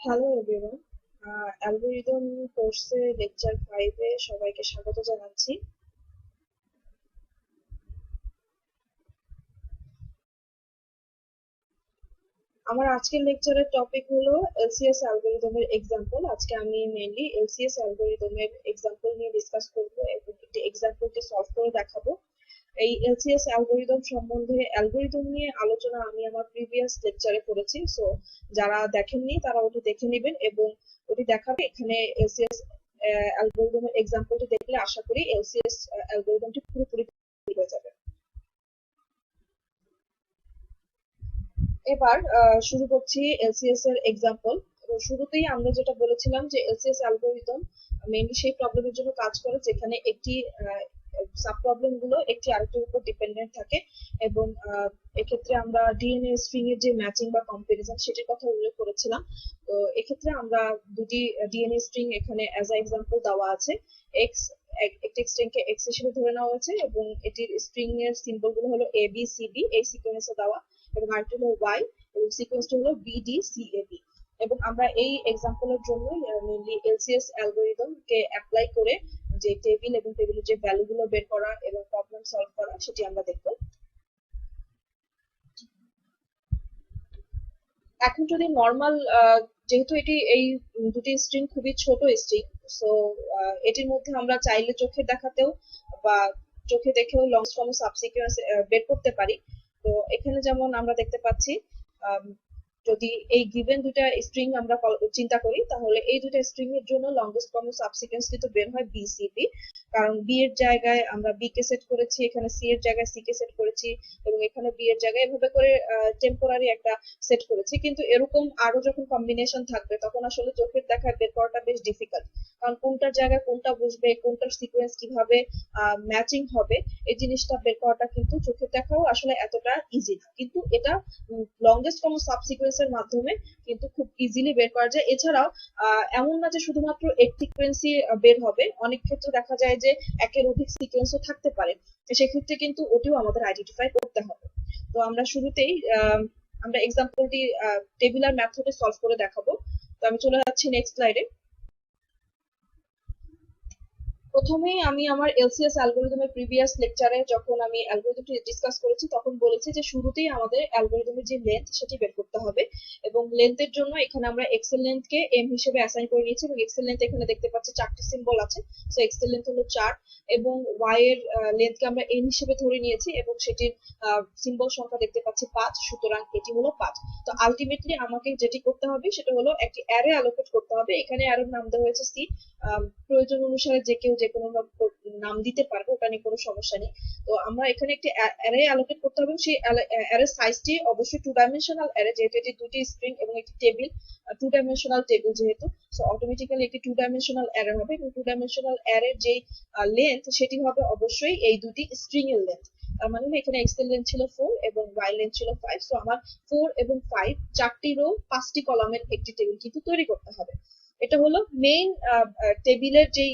Hello everyone, algorithm কোর্সে lecture 5-এ সবাইকে স্বাগত জানাচ্ছি। আমার আজকের লেকচারের টপিক হলো এলসিএস অ্যালগরিদমের এক্সাম্পল। আজকে আমি মেইনলি এলসিএস অ্যালগরিদমের এক্সাম্পল নিয়ে ডিসকাস করব এবং একটি এক্সাম্পলকে সলভ করে দেখাবো। এই এলসিএস অ্যালগরিদম সম্বন্ধে অ্যালগরিদম নিয়ে আলোচনা আমি আমার প্রিভিয়াস লেকচারে করেছি, সো যারা দেখেননি তারা ওটি দেখে নেবেন এবং ওটি দেখাবে। এখানে এলসিএস অ্যালগরিদমের এক্সাম্পলটি দেখলে আশা করি এলসিএস অ্যালগরিদমটি পুরোপুরি হয়ে যাবে। এবার শুরু করছি এলসিএস এর এক্সাম্পল। শুরুতেই আমরা যেটা বলেছিলাম যে এলসিএস অ্যালগরিদম মেইনলি সেই প্রবলেমের জন্য কাজ করে যেখানে একটি সাব প্রবলেম গুলো একটি আরেকটির উপর ডিপেন্ডেন্ট থাকে এবং এক্ষেত্রে আমরা ডিএনএ স্ট্রিং এর যে ম্যাচিং বা কম্পারিজন সেটির কথা উল্লেখ করেছিলাম। তো এক্ষেত্রে আমরা দুটি ডিএনএ স্ট্রিং এখানে অ্যাজ আ এক্সাম্পল দেওয়া আছে। এক্স, একটি স্ট্রিং কে এক্স হিসেবে ধরে নেওয়া হয়েছে এবং এটির স্ট্রিং এর সিম্বল গুলো হলো এ বি সি ডি এই সিকোয়েন্সে দেওয়া, এবং আরেকটি হলো ওয়াই এবং সিকোয়েন্সটা হলো বিডি সিএবি। এবং আমরা এই এক্সাম্পলের জন্য মেইনলি এলসিএস অ্যালগরিদম কে অ্যাপ্লাই করে যে টেবিল এবং টেবিলের যে ভ্যালু গুলো বের করা এবং প্রবলেম সলভ করা সেটি আমরা দেখব। এখন যদি নর্মাল, যেহেতু এটি এই দুটি স্ট্রিং খুবই ছোট স্ট্রিং, সো এটির মধ্যে আমরা চাইলে চোখে দেখাতেও বা চোখে দেখেও লং ফর্ম সাবসিকুয়েন্স বের করতে পারি। তো এখানে যেমন আমরা দেখতে পাচ্ছি, যদি এই গিভেন দুইটা স্ট্রিং আমরা চিন্তা করি তাহলে এই দুইটা স্ট্রিং এর জন্য লংগেস্ট কমন সাবসিকুয়েন্স কিন্তু বের হয় বিসিবি, কারণ বি এর জায়গায় আমরা বি কে সেট করেছি, এখানে সি এর জায়গায় সি কে সেট করেছি এবং এখানে বি এর জায়গায় এভাবে করে টেম্পোরারি একটা সেট করেছি। কিন্তু এরকম আরো যখন কম্বিনেশন থাকবে তখন আসলে চোখের দেখায় বের করাটা বেশ ডিফিকাল্ট, কারণ কোনটার জায়গায় কোনটা বসবে, কোনটার সিকোয়েন্স কিভাবে ম্যাচিং হবে, এই জিনিসটা বের করাটা কিন্তু চোখের দেখাও আসলে এতটা ইজি না। কিন্তু এটা লংগেস্ট কমন সাবসিকুয়েন্স এর মাধ্যমে কিন্তু খুব ইজিলি বের করা যায়। এছাড়াও এমন না যে শুধুমাত্র একটি সিকোয়েন্সই বের হবে, অনেক ক্ষেত্রে দেখা যায় যে একের অধিক সিকোয়েন্সও থাকতে পারে, সেক্ষেত্রে কিন্তু ওটিও আমাদের আইডেন্টিফাই করতে হবে। তো আমরা শুরুতেই আমরা এক্সাম্পলটি টেবিলার মেথডে সলভ করে দেখাবো। তো আমি চলে যাচ্ছি নেক্সট স্লাইডে। প্রথমেই আমি আমার এলসিএস অ্যালগরিদমের প্রিভিয়াস লেকচারে যখন আমি অ্যালগরিদমটি ডিসকাস করেছি তখন বলেছি যে শুরুতেই আমাদের অ্যালগরিদমের যে লেন্থ সেটি বের করতে হবে, এবং লেন্থের জন্য এখানে আমরা এক্স এর লেন্থ কে এম হিসেবে অ্যাসাইন করে নিয়েছি এবং এক্স এর লেন্থ এখানে দেখতে পাচ্ছি চারটি সিম্বল আছে, সো এক্স এর লেন্থ হলো 4 এবং ওয়াই এর লেন্থ কে আমরা এন হিসেবে ধরে নিয়েছি এবং সেটির সিম্বল সংখ্যা দেখতে পাচ্ছি 5, সুতরাং এটি হলো 5। তো আলটিমেটলি আমাকে যেটি করতে হবে সেটা হলো একটি অ্যারে অ্যালোকেট করতে হবে। এখানে অ্যারের নাম দেওয়া হয়েছে সি, প্রয়োজন অনুসারে যে কেউ যে কোনো নাম দিতে পারবে, ওটা নিয়ে কোনো সমস্যা নেই। তো আমরা এখানে একটি অ্যারে অ্যালোকেট করতে হবে, সেই অ্যারে সাইজটি অবশ্যই 2 ডাইমেনশনাল অ্যারে, যেহেতু এটি দুটি স্ট্রিং এবং একটি টেবিল, 2 ডাইমেনশনাল টেবিল যেহেতু, সো অটোমেটিক্যালি একটি 2 ডাইমেনশনাল অ্যারে হবে এবং 2 ডাইমেনশনাল অ্যারের যে লেন্থ সেটি হবে অবশ্যই এই দুটি স্ট্রিং এর লেন্থ। তার মানে এখানে এক্স এর লেন্থ ছিল 4 এবং ওয়াই লেন্থ ছিল 5, সো আমার 4 এবং 5 চারটি রো 5টি কলামের একটি টেবিল কিন্তু তৈরি করতে হবে। এটা হলো মেইন টেবিলের যেই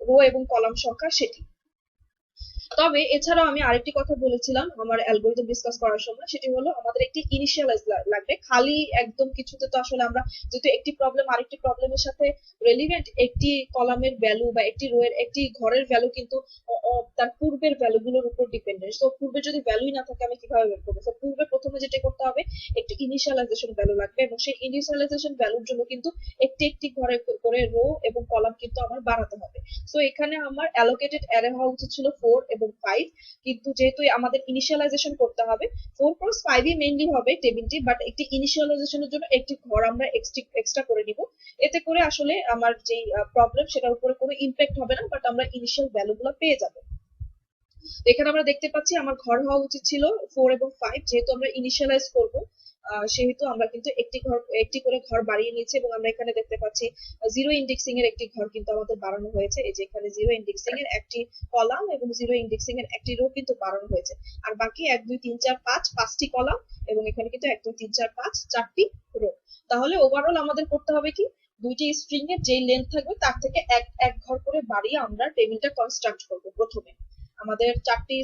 রো এবং কলাম সংখ্যা সেটি। তবে এছাড়াও আমি আরেকটি কথা বলেছিলাম আমার অ্যালগরিদম ডিসকাস করার সময়, সেটি হলো আমাদের একটি ইনিশিয়ালাইজ লাগবে। খালি একদম কিছুতে তো আসলে আমরা, যেহেতু একটি প্রবলেম আরেকটি প্রবলেমের সাথে রেলিভেন্ট, একটি কলামের ভ্যালু বা একটি রো এর একটি ঘরের ভ্যালু কিন্তু তার পূর্বের ভ্যালু গুলোর উপর ডিপেন্ডেন্ট। তো পূর্বে যদি ভ্যালুই না থাকে আমি কিভাবে বের করবো? তো পূর্বে প্রথমে যেটা করতে হবে, একটি ইনিশিয়ালাইজেশন ভ্যালু লাগবে এবং সেই ইনিশিয়ালাইজেশন ভ্যালুর জন্য কিন্তু একটি একটি ঘরে করে রো এবং কলাম কিন্তু আমার বানাতে হবে। সো এখানে আমার অ্যালোকেটেড অ্যারে হওয়া উচিত ছিল 4 এবং 5, কিন্তু যেহেতু আমাদের ইনিশিয়ালাইজেশন করতে হবে, 4 ক্রস 5 ই মেইনলি হবে টেবিলটি, বাট একটি ইনিশিয়ালাইজেশনের জন্য একটি ঘর আমরা এক্সট্রা করে নিব। এতে করে আসলে আমার যে প্রবলেম সেটার উপরে কোনো ইম্প্যাক্ট হবে না, বাট আমরা ইনিশিয়াল ভ্যালুগুলো পেয়ে যাব। এখানে আমরা দেখতে পাচ্ছি আমার ঘর হওয়া উচিত ছিল 4 এবং 5, যেহেতু আমরা ইনিশিয়ালাইজ করব সেহেতু আমরা কিন্তু একটি করে ঘর বাড়িয়ে নিয়েছি এবং আমরা এখানে দেখতে পাচ্ছি জিরো ইন্ডেক্সিং এর একটি ঘর কিন্তু আমাদের বাড়ানো হয়েছে। এই যে এখানে জিরো ইন্ডেক্সিং এর একটি কলাম এবং জিরো ইন্ডেক্সিং এর একটি রো কিন্তু বাড়ানো হয়েছে। আর বাকি 1 2 3 4 5 5টি কলাম এবং এখানে কিন্তু 1 2 3 4 5 চারটি রো। তাহলে ওভারঅল আমাদের করতে হবে কি, দুইটি স্ট্রিং এর যে লেন্থ থাকবে তার থেকে এক এক ঘর করে বাড়িয়ে আমরা টেবিলটা কনস্ট্রাক্ট করব। প্রথমে আমাদের 4টি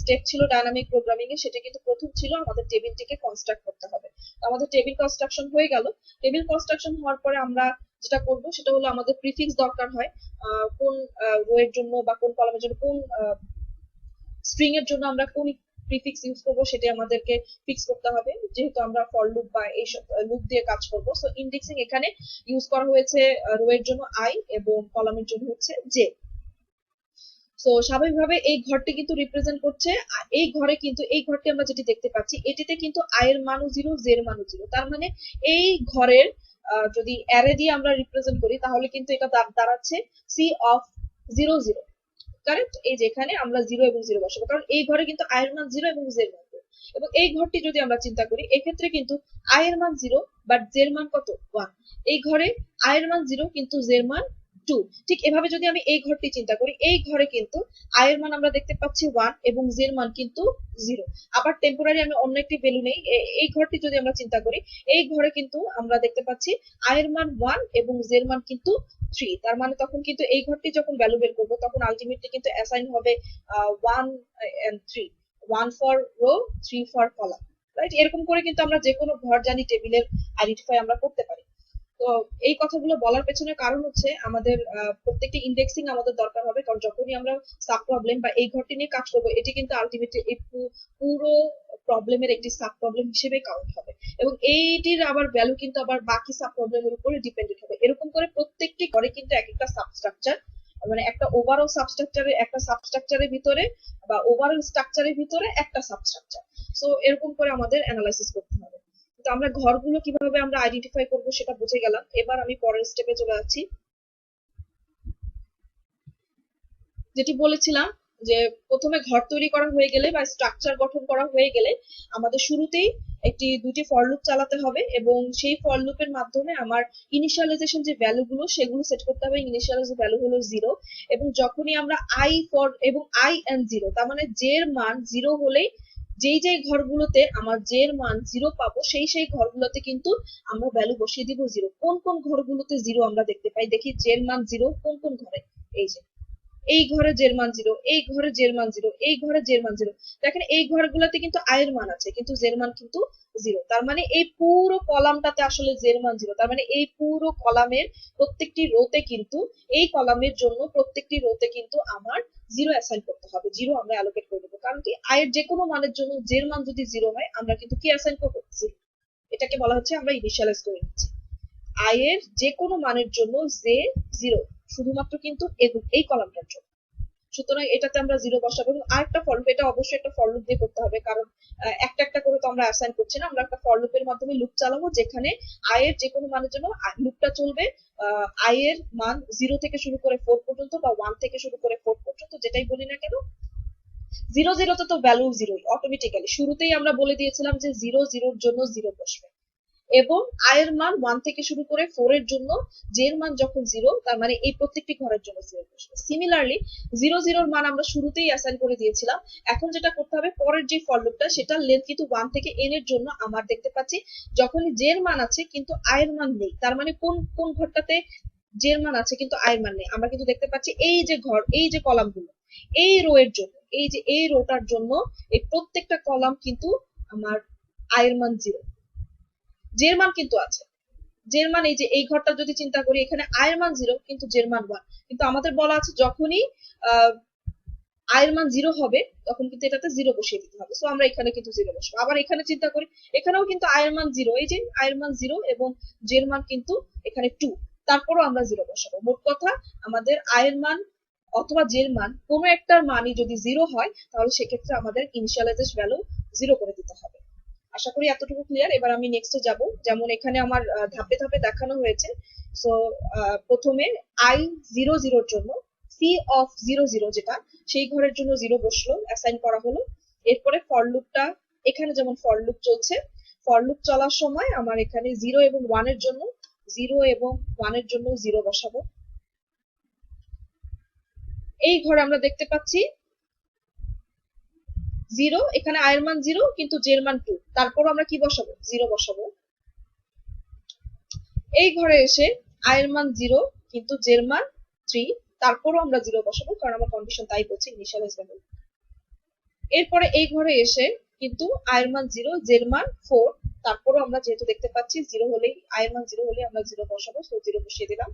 স্টেপ ছিল ডায়নামিক প্রোগ্রামিং এ। সেটা কিন্তু প্রথম ছিল আমাদের টেবিলটিকে কনস্ট্রাক্ট করতে হবে। আমাদের টেবিল কনস্ট্রাকশন হয়ে গেল। টেবিল কনস্ট্রাকশন হওয়ার পরে আমরা যেটা করব সেটা হলো আমাদের প্রিফিক্স দরকার হয়। কোন রো এর জন্য বা কোন কলামের জন্য কোন স্ট্রিং এর জন্য আমরা কোন প্রিফিক্স ইউজ করব সেটা আমাদেরকে ফিক্স করতে হবে, যেহেতু আমরা ফর লুপ বা এইসব লুপ দিয়ে কাজ করব। সো ইন্ডেক্সিং এখানে ইউজ করা হয়েছে রো এর জন্য আই এবং কলামের জন্য হচ্ছে জে। সো স্বাভাবিকভাবে এই ঘরটি কিন্তু রিপ্রেজেন্ট করছে, এই ঘরে কিন্তু এই ঘরটি আমরা যেটি দেখতে পাচ্ছি এটিতে কিন্তু আই এর মানও 0, জে এর মানও 0। তার মানে এই ঘরের যদি অ্যারে দিয়ে আমরা রিপ্রেজেন্ট করি তাহলে কিন্তু এটা দাঁড়াচ্ছে সি অফ 0 0। কারেক্ট? এই যে এখানে আমরা 0 এবং 0 বসাবো, কারণ এই ঘরে কিন্তু আই এর মান 0 এবং জে এর মান 0। এবং এই ঘরটি যদি আমরা চিন্তা করি এক্ষেত্রে কিন্তু আই এর মান 0 বাট জে এর মান কত? 1। এই ঘরে আই এর মান 0 কিন্তু জে এর মান 2। ঠিক এভাবে যদি আমি এই ঘরটি চিন্তা করি, এই ঘরে কিন্তু আই এর মান আমরা দেখতে পাচ্ছি 1 এবং জে এর মান কিন্তু 0। আবার টেম্পোরারি আমি অন্য একটি ভ্যালু নেই, এই ঘরটি যদি আমরা চিন্তা করি এই ঘরে কিন্তু আমরা দেখতে পাচ্ছি আই এর মান 1 এবং জে এর মান কিন্তু 3। তার মানে তখন কিন্তু এই ঘরটি যখন ভ্যালু বের করবো তখন আলটিমেটলি কিন্তু অ্যাসাইন হবে 1 and 3, 1 for row 3 for column. Right? এরকম করে কিন্তু আমরা যে কোনো ঘর জানি টেবিলের আইডেন্টিফাই আমরা করতে পারি। তো এই কথাগুলো বলার পেছনে কারণ হচ্ছে আমাদের প্রত্যেকটি ইন্ডেক্সিং আমাদের দরকার হবে, কারণ যখনই আমরা সাব প্রবলেম বা এই ঘরটি নিয়ে কাজ করবো এটি কিন্তু আলটিমেটলি এই পুরো প্রবলেমের একটি সাব প্রবলেম হিসেবে কাউন্ট হবে এবং এইটির আবার ভ্যালু কিন্তু আবার বাকি সাব প্রবলেমের উপরে ডিপেন্ডেন্ট হবে। এরকম করে প্রত্যেকটি ঘরে কিন্তু এক একটা সাবস্ট্রাকচার, মানে একটা ওভারঅল সাবস্ট্রাকচারের ভিতরে বা ওভারঅল স্ট্রাকচারের ভিতরে একটা সাবস্ট্রাকচার। সো এরকম করে আমাদের অ্যানালাইসিস করতে হবে। তো আমরা ঘরগুলো কিভাবে আমরা আইডেন্টিফাই করব সেটা বুঝে গেলাম। এবার আমি পরের স্টেপে চলে যাচ্ছি। যেটি বলেছিলাম যে প্রথমে ঘর তৈরি করা হয়ে গেলে বা স্ট্রাকচার গঠন করা হয়ে গেলে আমাদের শুরুতেই দুটি ফর লুপ চালাতে হবে এবং সেই ফর লুপের মাধ্যমে আমার ইনিশিয়ালাইজেশন যে ভ্যালুগুলো সেগুলো সেট করতে হবে। ইনিশিয়ালাইজ ভ্যালু হলো 0 এবং যখনই আমরা আই ফর এবং আই এন্ড 0, তার মানে জে এর মান 0 হলেই যেই ঘরগুলোতে আমার জে এর মান 0 পাবো সেই ঘরগুলোতে কিন্তু আমরা ভ্যালু বসিয়ে দিব 0। কোন কোন ঘরগুলোতে 0 আমরা দেখতে পাই? দেখি জে এর মান 0 কোন কোন ঘরে। এই যে এই ঘরে জের মান 0, এই ঘরে জের মান 0, এই ঘরে জের মান 0। দেখেন এই ঘরগুলোতে কিন্তু আয়ের মান আছে কিন্তু জের মান কিন্তু 0। তার মানে এই পুরো কলামটাতে আসলে জের মান 0। তার মানে এই পুরো কলামের প্রত্যেকটি রোতে কিন্তু এই কলামের জন্য প্রত্যেকটি রোতে কিন্তু আমার 0 অ্যাসাইন করতে হবে। 0 আমরা অ্যালোকেট করে দেবো, কারণ কি আয়ের যে কোনো মানের জন্য জের মান যদি 0 হয় আমরা কিন্তু কি অ্যাসাইন করবো? 0। এটাকে বলা হচ্ছে আমরা ইনিশিয়ালাইজ করে নিচ্ছি। আয়ের যে কোনো মানের জন্য জে 0 শুধুমাত্র কিন্তু এই কলামটার জন্য। সুতরাং এটাতে আমরা 0 বসাবো। এবং আরেকটা ফর লুপ, এটা অবশ্যই একটা ফর লুপ দিয়ে করতে হবে, কারণ একটা একটা করে তো আমরা অ্যাসাইন করছি না। আমরা একটা ফর লুপের মাধ্যমে লুপ চালাবো যেখানে আই এর যে কোনো মানের জন্য লুপটা চলবে আই এর মান 0 থেকে শুরু করে 4 পর্যন্ত বা 1 থেকে শুরু করে 4 পর্যন্ত, যেটাই বলি না কেন 0 0 তে তো ভ্যালু 0 অটোমেটিক্যালি শুরুতেই আমরা বলে দিয়েছিলাম যে 0 0 এর জন্য 0 বসবে এবং আয়ের মান 1 থেকে শুরু করে 4 এর জন্য জে এর মান যখন 0, তার মানে এই প্রত্যেকটি ঘরের জন্য 0 বসবে। সিমিলারলি 0 0 এর মান আমরা শুরুতেই অ্যাসাইন করে দিয়েছিলাম। এখন যেটা করতে হবে পরের যে ফর লুপটা সেটার লেন্থ কিন্তু 1 থেকে n এর জন্য আমার দেখতে পাচ্ছি যখনই জে এর মান আছে কিন্তু আয়ের মান নেই। তার মানে কোন কোন ঘরটাতে জে এর মান আছে কিন্তু আয়ের মান নেই? আমরা কিন্তু দেখতে পাচ্ছি এই যে ঘর, এই যে কলামগুলো, এই রো এর জন্য, এই যে এই রোটার জন্য এই প্রত্যেকটা কলাম কিন্তু আমার আয়ের মান 0, জের মান কিন্তু আছে। জের মান এই যে এই ঘরটা যদি চিন্তা করি এখানে আয়ের মান 0 কিন্তু জের মান 1। কিন্তু আমাদের বলা আছে যখনই আয়ের মান 0 হবে তখন কিন্তু এটাতে 0 বসিয়ে দিতে হবে। সো আমরা এখানে কিন্তু 0 বসাবো। আবার এখানে চিন্তা করি এখানেও কিন্তু আয়ের মান 0, এই যে আয়ের মান 0 এবং জের মান কিন্তু এখানে 2, তারপরও আমরা 0 বসাবো। মোট কথা আমাদের আয়ের মান অথবা জের মান কোনো একটার মানই যদি 0 হয় তাহলে সেক্ষেত্রে আমাদের ইনিশিয়ালাইজেশন ভ্যালু 0 করে দিতে হবে। আশা করি এতটুকু ক্লিয়ার। এবার আমি নেক্সটে যাব। যেমন এখানে আমার ধাপে ধাপে দেখানো হয়েছে। সো প্রথমে আই 0 0 এর জন্য সি অফ 0 0 যেটা সেই ঘরের জন্য 0 বসলো, অ্যাসাইন করা হলো। এরপরে ফর লুপটা এখানে যেমন ফর লুপ চলছে, ফর লুপ চলার সময় আমার এখানে 0 এবং 1 এর জন্য 0 এবং 1 এর জন্য 0 বসাবো। এই ঘরে আমরা দেখতে পাচ্ছি 0, এখানে আয়ের মান 0 কিন্তু জের মান 2, তারপর আমরা কি বসাবো? 0 বসাবো। এই ঘরে এসে আয়ের মান 0 কিন্তু জের মান 3, তারপরও আমরা 0 বসাবো কারণ আমার কন্ডিশন তাই বলছে ইনিশিয়ালাইজ ভ্যালু। এরপরে এই ঘরে এসে কিন্তু i এর মান 0, j এর মান 4, তারপরও আমরা যেহেতু দেখতে পাচ্ছি 0 হলেই i এর মান 0 হলেই আমরা 0 বসাবো, সো 0 বসিয়ে দিলাম।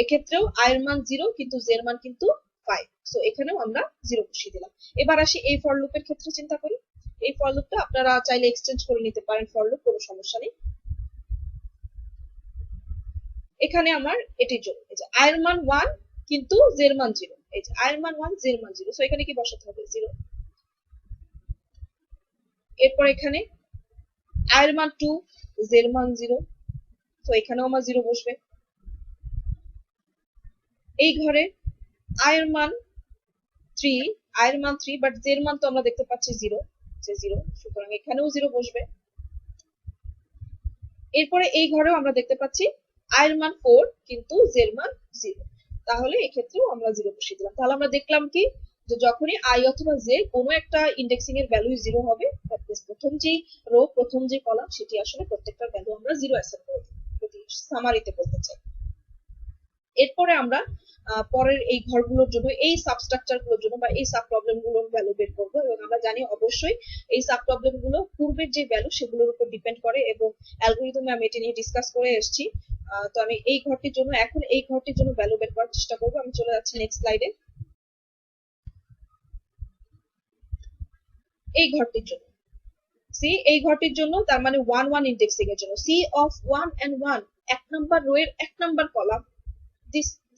এক্ষেত্রেও i এর মান 0 কিন্তু j এর মান কিন্তু 5, সো এখানেও আমরা 0 বসিয়ে দিলাম। এবার আসি এই ফর লুপের ক্ষেত্রে চিন্তা করি। এই ফর লুপটা আপনারা চাইলে এক্সচেঞ্জ করে নিতে পারেন ফর লুপ, কোনো সমস্যা নেই। এখানে আমার এটির জন্য এই যে i এর মান 1 কিন্তু j এর মান 0, এই যে i এর মান 1 j এর মান 0, সো এখানে কি বসাতে হবে 0। এরপর এখানে i এর মান 2, j এর মান 0, তো এখানেও আমার 0 বসবে। এই ঘরে i এর মান 3, i এর মান 3, বাট j এর মান তো আমরা দেখতে পাচ্ছি 0, যে 0, সুতরাং এখানেও 0 বসবে। এরপরে এই ঘরেও আমরা দেখতে পাচ্ছি i এর মান 4 কিন্তু j এর মান 0, তাহলে এক্ষেত্রেও আমরা 0 বসিয়ে দিলাম। তাহলে আমরা দেখলাম কি, যে যখনই i অথবা j কোনো একটা ইন্ডেক্সিং এর ভ্যালু 0 হবে, প্রথম যে রো, প্রথম যে কলাম, সেটি আসলে প্রত্যেকটার ভ্যালু আমরা 0 অ্যাসাইন করব, যদি সামারিতে বলতে চাই। এরপরে আমরা পরের এই ঘরগুলোর জন্য, এই সাবস্ট্রাকচার গুলোর জন্য বা এই সাব প্রবলেম গুলোর ভ্যালু বের করবো, এবং আমরা জানি অবশ্যই এই সাব প্রবলেম গুলো পূর্বের যে ভ্যালু সেগুলোর উপর ডিপেন্ড করে, এবং অ্যালগরিদমে আমি এটি নিয়ে ডিসকাস করে এসেছি। তো আমি এই ঘরটির জন্য, এখন এই ঘরটির জন্য ভ্যালু বের করার চেষ্টা করবো। আমি চলে যাচ্ছি নেক্সট স্লাইডে। এই ঘরটির জন্য সি, এই ঘরটির জন্য তার মানে 1 1 ইন্ডেক্সিং এর জন্য সি অফ 1 and 1, এক নাম্বার রো এর এক number column,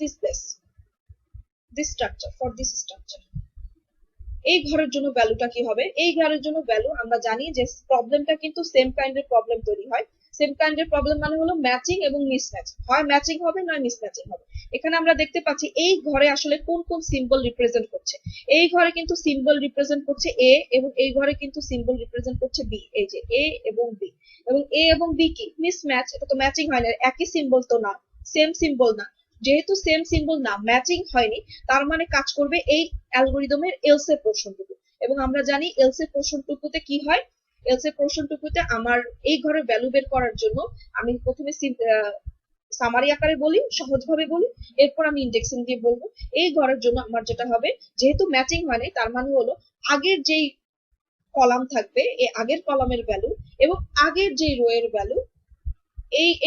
this place, this structure, for this structure, এই ঘরের জন্য ভ্যালুটা কি হবে? এই ঘরের জন্য ভ্যালু আমরা জানি যে প্রবলেমটা কিন্তু সেম কাইন্ডের প্রবলেম তৈরি হয়। সেম কাইন্ডের প্রবলেম মানে হলো ম্যাচিং এবং মিসম্যাচ, হয় ম্যাচিং হবে নয় মিসম্যাচিং হবে। এখানে আমরা দেখতে পাচ্ছি এই ঘরে আসলে কোন কোন সিম্বল রিপ্রেজেন্ট করছে। এই ঘরে কিন্তু সিম্বল রিপ্রেজেন্ট করছে এ, এবং এই ঘরে কিন্তু সিম্বল রিপ্রেজেন্ট করছে বি। এই যে এ এবং বি, এবং এ এবং বি কি মিসম্যাচ, এটা তো ম্যাচিং হয় না, একই সিম্বল তো না, সেম সিম্বল না। যেহেতু সেম সিম্বল না, ম্যাচিং হয়নি, তার মানে কাজ করবে এই অ্যালগরিদমের এলস এর পোর্শনটুকু। এবং আমরা জানি এলস এর পোর্শনটুকুতে কি হয়, এলস এর পোর্শনটুকুতে আমার এই ঘরের ভ্যালু বের করার জন্য আমি প্রথমে সামারি আকারে বলি, সহজভাবে বলি, এরপর আমি ইন্ডেক্সিং দিয়ে বলবো। এই ঘরের জন্য আমার যেটা হবে, যেহেতু ম্যাচিং হয় তার মানে হলো আগের যেই কলাম থাকবে, এই আগের কলামের ভ্যালু এবং আগের যে রো এর ভ্যালু,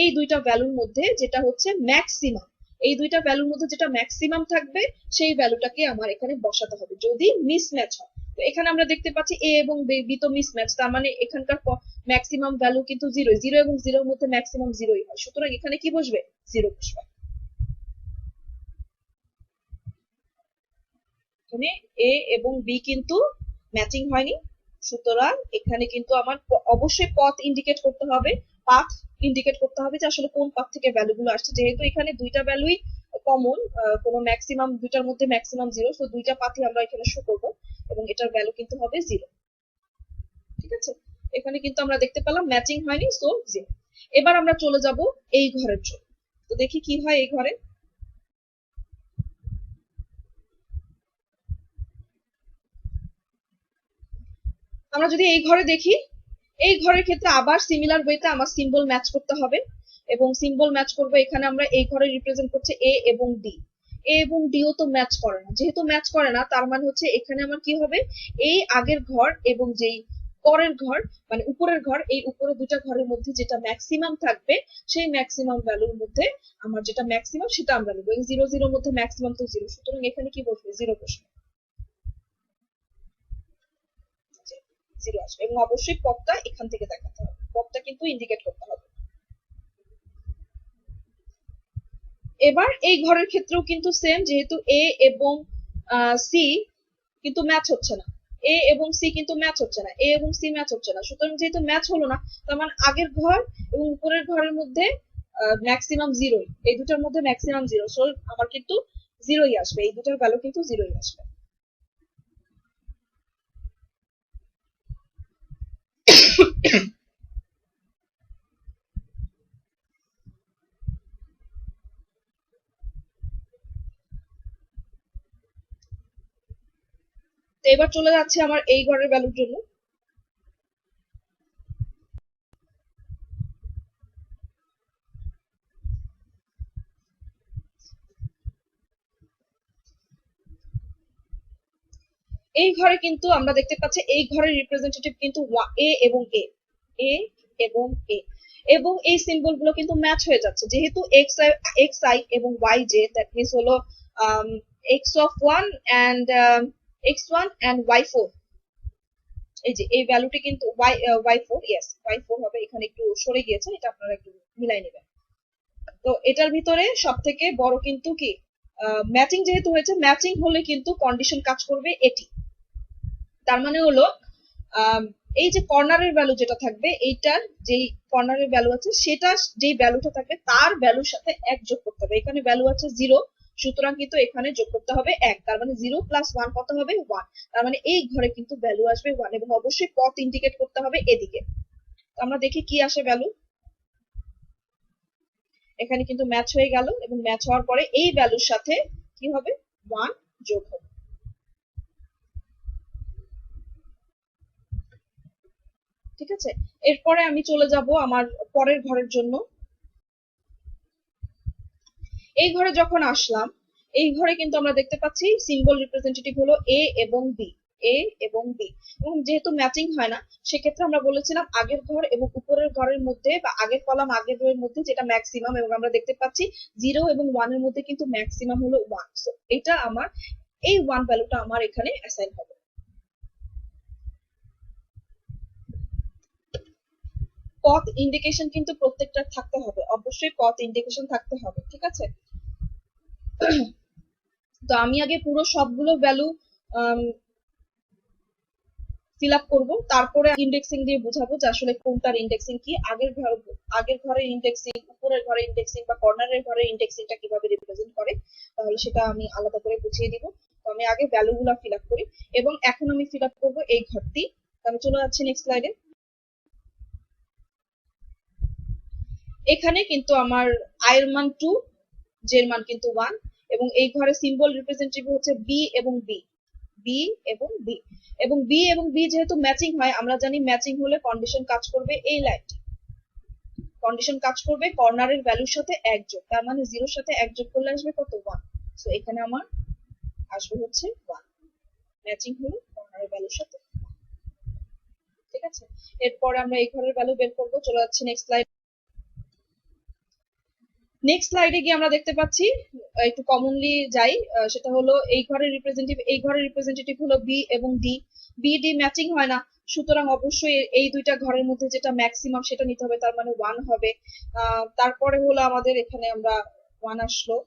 এই দুইটা ভ্যালুর মধ্যে যেটা হচ্ছে ম্যাক্সিমাম, এই দুইটা ভ্যালুর মধ্যে যেটা ম্যাক্সিমাম থাকবে সেই ভ্যালুটাকে আমার এখানে বসাতে হবে যদি মিসম্যাচ হয়। তো এখানে আমরা দেখতে পাচ্ছি এ এবং বি তো মিসম্যাচ, তার মানে এখানকার ম্যাক্সিমাম ভ্যালু কিন্তু 0, 0 এবং 0 এর মধ্যে ম্যাক্সিমাম 0ই হয়, সুতরাং এখানে কি বসবে 0 বসবে। এখানে এ এবং বি কিন্তু ম্যাচিং হয়নি, সুতরাং এখানে কিন্তু আমার অবশ্যই পথ ইন্ডিকেট করতে হবে, পাথ ইন্ডিকেট করতে হবে যে আসলে কোন পাথ থেকে ভ্যালুগুলো আসছে। যেহেতু এখানে দুইটা ভ্যালুই কমন, কোনো ম্যাক্সিমাম, দুইটার মধ্যে ম্যাক্সিমাম 0, সো দুইটা পাথই আমরা এখানে শো করব, এবং এটার ভ্যালু কিন্তু হবে 0। ঠিক আছে, এখানে কিন্তু আমরা দেখতে পেলাম ম্যাচিং হয়নি, সো 0। এবার আমরা চলে যাব এই ঘরের জন্য। তো দেখি কি হয় এই ঘরে। আমরা যদি এই ঘরে দেখি, এই ঘরের ক্ষেত্রে আবার সিমিলার ওয়েতে আমার সিম্বল ম্যাচ করতে হবে, এবং সিম্বল ম্যাচ করবে। এখানে আমরা এই ঘরে রিপ্রেজেন্ট করছে এ এবং ডি, এ এবং ডিও তো ম্যাচ করে না, যেহেতু ম্যাচ করে না তার মানে হচ্ছে এখানে আমার কি হবে, এই আগের ঘর এবং যেই পরের ঘর, মানে উপরের ঘর, এই উপরের দুটা ঘরের মধ্যে যেটা ম্যাক্সিমাম থাকবে সেই ম্যাক্সিমাম ভ্যালুর মধ্যে আমার যেটা ম্যাক্সিমাম সেটা আমরা নেবো। এই 0 0 মধ্যে ম্যাক্সিমাম তো 0, সুতরাং এখানে কি বসবে 0 বসবে, 0 আসবে। এবং অবশ্যই পথটা এখান থেকে দেখাতে হবে, পথটা কিন্তু ইন্ডিকেট করতে হবে। এবার এই ঘরের ক্ষেত্রেও কিন্তু সেম, যেহেতু এ এবং সি কিন্তু ম্যাচ হচ্ছে না, এ এবং সি কিন্তু ম্যাচ হচ্ছে না, এ এবং সি ম্যাচ হচ্ছে না, সুতরাং যেহেতু ম্যাচ হলো না, তার মানে আগের ঘর এবং উপরের ঘরের মধ্যে ম্যাক্সিমাম 0, এই দুটার মধ্যে ম্যাক্সিমাম 0, সো আমার কিন্তু 0ই আসবে, এই দুটার ভ্যালু কিন্তু 0ই আসবে। তো এবার চলে যাচ্ছে আমার এই ঘরের ভ্যালুর জন্য। এই ঘরে কিন্তু আমরা দেখতে পাচ্ছি এই ঘরের রিপ্রেজেন্টেটিভ কিন্তু এ এবং এ, এ এবং এ, এবং এই সিম্বল গুলো কিন্তু ম্যাচ হয়ে যাচ্ছে যেহেতু এক্স আই এবং ওয়াই জে, দ্যাট মিনস হলো x of one and x1 and y4। এই যে এই ভ্যালুটি কিন্তু y4, ইয়েস y4 হবে, এখানে একটু সরে গিয়েছে, এটা আপনারা একটু মিলাই নেবেন। তো এটার ভিতরে সব থেকে বড় কিন্তু কি ম্যাচিং, যেহেতু হয়েছে ম্যাচিং হলে কিন্তু কন্ডিশন কাজ করবে এটি। তার মানে হলো এই যে কর্নারের ভ্যালু যেটা থাকবে, এইটার যেই কর্নারের ভ্যালু আছে সেটা যেই ভ্যালুটা থাকবে তার ভ্যালুর সাথে এক যোগ করতে হবে। এখানে ভ্যালু আছে 0, সুতরাং কিন্তু এখানে যোগ করতে হবে 1, তার মানে 0 + 1 কত হবে 1, তার মানে এই ঘরে কিন্তু ভ্যালু আসবে 1 এবং অবশ্যই পথ ইন্ডিকেট করতে হবে এদিকে। আমরা দেখি কি আসে ভ্যালু। এখানে কিন্তু ম্যাচ হয়ে গেল এবং ম্যাচ হওয়ার পরে এই ভ্যালুর সাথে কি হবে 1 যোগ হবে। ঠিক আছে, এরপরে আমি চলে যাব আমার পরের ঘরের জন্য। এই ঘরে যখন আসলাম, এই ঘরে কিন্তু আমরা দেখতে পাচ্ছি সিম্বল রিপ্রেজেন্টেটিভ হলো এ এবং বি, এ এবং বি, এবং যেহেতু ম্যাচিং হয় না সেক্ষেত্রে আমরা বলেছিলাম আগের ঘর এবং উপরের ঘরের মধ্যে বা আগের কলাম আগের রোয়ের মধ্যে যেটা ম্যাক্সিমাম, এবং আমরা দেখতে পাচ্ছি 0 এবং 1 এর মধ্যে কিন্তু ম্যাক্সিমাম হলো 1, সো এটা আমার এই 1 ভ্যালুটা আমার এখানে অ্যাসাইন হবে। পথ ইন্ডিকেশন কিন্তু প্রত্যেকটা থাকতে হবে, অবশ্যই পথ ইন্ডিকেশন থাকতে হবে। ঠিক আছে, তো আমি আগে পুরো সবগুলো ভ্যালু ফিল আপ করবো, তারপরে ইন্ডেক্সিং দিয়ে বুঝাবো যে আসলে কোনটার ইন্ডেক্সিং কি, আগের ঘরের ইন্ডেক্সিং, উপরের ঘরের ইন্ডেক্সিং বা কর্নারের ঘরের ইন্ডেক্সিংটা কিভাবে রিপ্রেজেন্ট করে, তাহলে সেটা আমি আলাদা করে বুঝিয়ে দিব। তো আমি আগে ভ্যালুগুলো ফিল আপ করি এবং এখন আমি ফিল আপ করবো এই ঘরটি। আমি চলে যাচ্ছি নেক্সট স্লাইডে। এখানে কিন্তু আমার আই এর মান 2, জে এর মান কিন্তু 1, এবং এই ঘরে সিম্বল রিপ্রেজেন্টেটিভ হচ্ছে বি এবং বি, বি এবং বি, এবং বি এবং বি যেহেতু ম্যাচিং হয়, আমরা জানি ম্যাচিং হলে কন্ডিশন কাজ করবে এই লাইনটি, কন্ডিশন কাজ করবে কর্নারের ভ্যালুর সাথে 1 যোগ, তার মানে 0 এর সাথে 1 যোগ করলে আসবে কত 1, সো এখানে আমার আসবে হচ্ছে 1, ম্যাচিং হলো কর্নারের ভ্যালুর সাথে। ঠিক আছে, এরপরে আমরা এই ঘরের ভ্যালু বের করব। চলে যাচ্ছি নেক্সট স্লাইড। নেক্সট স্লাইডে গিয়ে আমরা দেখতে পাচ্ছি একটু কমনলি যাই, সেটা হলো এই ঘরের রিপ্রেজেন্টেটিভ হলো বি এবং ডি, বি ডি ম্যাচিং হয় না, সুতরাং অবশ্যই এই দুইটা ঘরের মধ্যে যেটা ম্যাক্সিমাম সেটা নিতে হবে, তার মানে 1 হবে। তারপরে হলো আমাদের এখানে আমরা 1 আসলো,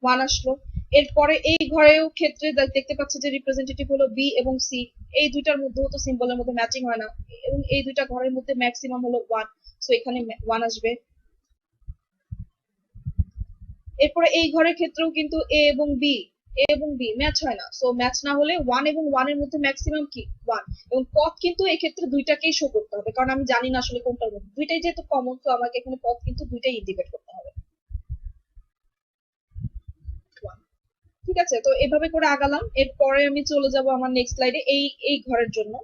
1 আসলো। এরপরে এই ঘরেও ক্ষেত্রে দেখতে পাচ্ছি যে রিপ্রেজেন্টেটিভ হলো বি এবং সি, এই দুইটার মধ্যেও তো সিম্বলের মধ্যে ম্যাচিং হয় না, এবং এই দুইটা ঘরের মধ্যে ম্যাক্সিমাম হলো 1, সো এখানে 1 আসবে। এরপরে এই ঘরের ক্ষেত্রেও কিন্তু এ এবং বি ম্যাচ হয় না, সো ম্যাচ না হলে 1 এবং 1 এর মধ্যে ম্যাক্সিমাম কি 1, এবং পথ কিন্তু এই ক্ষেত্রে দুইটাকেই শো করতে হবে, কারণ আমি জানি না আসলে কোনটার মধ্যে, দুইটাই যেহেতু কমন, তো আমাকে এখানে পথ কিন্তু দুইটাই ইন্ডিকেট করতে হবে। ঠিক আছে, তো এভাবে করে আগালাম। এরপরে আমি চলে যাব আমার নেক্সট স্লাইডে এই ঘরের জন্য।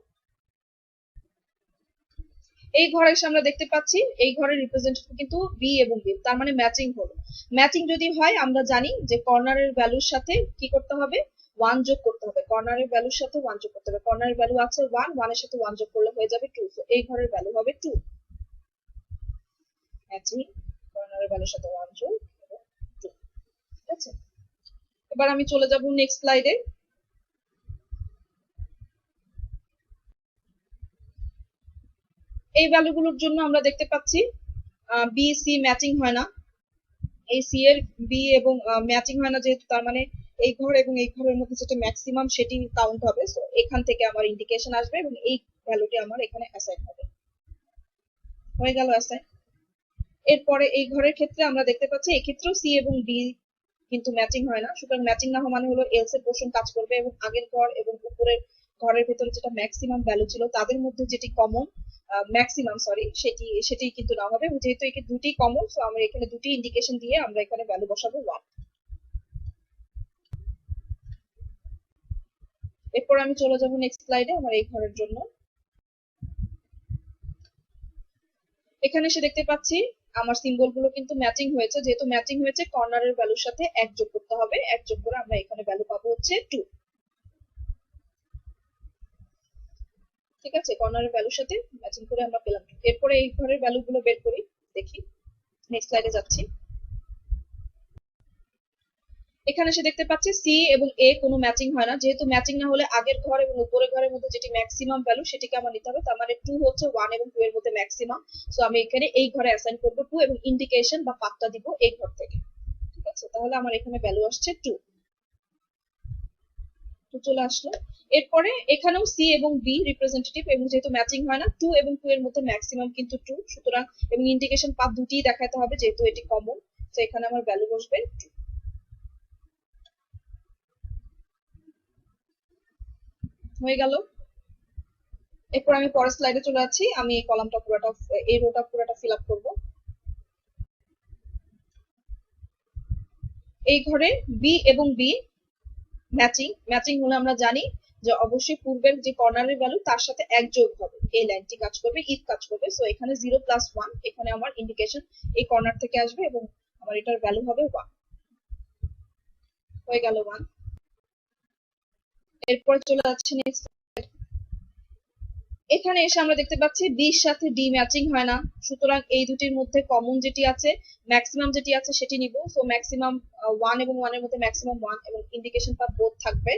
এই ঘরে এসে আমরা দেখতে পাচ্ছি এই ঘরের রিপ্রেজেন্টেটিভ কিন্তু বি এবং বি, তার মানে ম্যাচিং হলো। ম্যাচিং যদি হয় আমরা জানি যে কর্নারের ভ্যালুর সাথে কি করতে হবে 1 যোগ করতে হবে, কর্নারের ভ্যালুর সাথে 1 যোগ করতে হবে, কর্নারের ভ্যালু আছে 1, 1 এর সাথে 1 যোগ করলে হয়ে যাবে 2, সো এই ঘরের ভ্যালু হবে 2, ম্যাচিং কর্নারের ভ্যালুর সাথে 1 যোগ 2। ঠিক আছে, এবার আমি চলে যাব নেক্সট স্লাইডে। এই ভ্যালুগুলোর জন্য আমরা দেখতে পাচ্ছি বি সি ম্যাচিং হয় না, এই সি এর বি এবং ম্যাচিং হয় না যেহেতু, তার মানে এই ঘর এবং এই ঘরের মধ্যে যেটা ম্যাক্সিমাম সেটি কাউন্ট হবে, সো এখান থেকে আমার ইন্ডিকেশন আসবে এবং এই ভ্যালুটি আমার এখানে অ্যাসাইন হবে। হয়ে গেল অ্যাসাইন। এরপরে এই ঘরের ক্ষেত্রে আমরা দেখতে পাচ্ছি এক্ষেত্রেও সি এবং ডি কিন্তু ম্যাচিং হয় না, সুতরাং ম্যাচিং না হওয়া মানে হলো এলস এর পোর্শন কাজ করবে এবং আগের ঘর এবং উপরের ঘরের ভিতরে যেটা ম্যাক্সিমাম ভ্যালু ছিল তাদের মধ্যে যেটি কমন ম্যাক্সিমাম সেটি কিন্তু না হবে, যেহেতু একে দুটি কমন, সো আমরা এখানে দুটি ইন্ডিকেশন দিয়ে আমরা এখানে ভ্যালু বসাবো 1। এরপর আমি চলে যাব নেক্সট স্লাইডে আমার এই ঘরের জন্য। এখানে এসে দেখতে পাচ্ছি আমার সিম্বল গুলো কিন্তু ম্যাচিং হয়েছে, যেহেতু ম্যাচিং হয়েছে কর্নারের ভ্যালুর সাথে 1 যোগ করতে হবে, 1 যোগ করে আমরা এখানে ভ্যালু পাবো হচ্ছে 2। ঠিক আছে, কর্নারের ভ্যালুর সাথে ম্যাচিং করে আমরা পেলাম 2। এরপরে এই ঘরের ভ্যালুগুলো বের করি, দেখি। নেক্সট স্লাইডে যাচ্ছি। এখানে সে দেখতে পাচ্ছে সি এবং এ কোনো ম্যাচিং হয় না, যেহেতু ম্যাচিং না হলে আগের ঘর এবং উপরের ঘরের মধ্যে যেটি ম্যাক্সিমাম ভ্যালু সেটিকে আমার নিতে হবে। তার মানে 2 হচ্ছে 1 এবং 2 এর মধ্যে ম্যাক্সিমাম। সো আমি এখানে এই ঘরে অ্যাসাইন করব 2 এবং ইন্ডিকেশন বা পাথটা দিব এই ঘর থেকে। ঠিক আছে, তাহলে আমার এখানে ভ্যালু আসছে 2 চলে আসলো। এরপরে এখানেও সি এবং বি রিপ্রেজেন্টেটিভ, এবং যেহেতু ম্যাচিং হয় না 2 এবং 2 এর মধ্যে ম্যাক্সিমাম কিন্তু 2, সুতরাং এবং ইন্ডিকেশন পাথ দুটিই দেখাতে হবে যেহেতু এটি কমন। তো এখানে আমার ভ্যালু বসবে 2। হয়ে গেল। এরপর আমি পরের স্লাইডে চলে যাচ্ছি। আমি এই কলামটা পুরোটা, এই রোটা পুরোটা ফিল আপ করবো। এই ঘরে বি এবং বি ম্যাচিং। ম্যাচিং হলে আমরা জানি যে অবশ্যই পূর্বের যে কর্নারের ভ্যালু তার সাথে এক যোগ হবে, এই লাইনটি কাজ করবে, ইফ কাজ করবে। সো এখানে 0+1, এখানে আমার ইন্ডিকেশন এই কর্নার থেকে আসবে এবং আমার এটার ভ্যালু হবে 1। হয়ে গেল 1। এরপরে চলে যাচ্ছে নেক্সট। এখানে এসে আমরা দেখতে পাচ্ছি বির সাথে ডি ম্যাচিং হয় না, সুতরাং এই দুটির মধ্যে কমন যেটি আছে, ম্যাক্সিমাম যেটি আছে সেটি নিব। সো ম্যাক্সিমাম 1 এবং 1 এর মধ্যে ম্যাক্সিমাম 1 এবং ইন্ডিকেশন পাথ বোথ থাকবে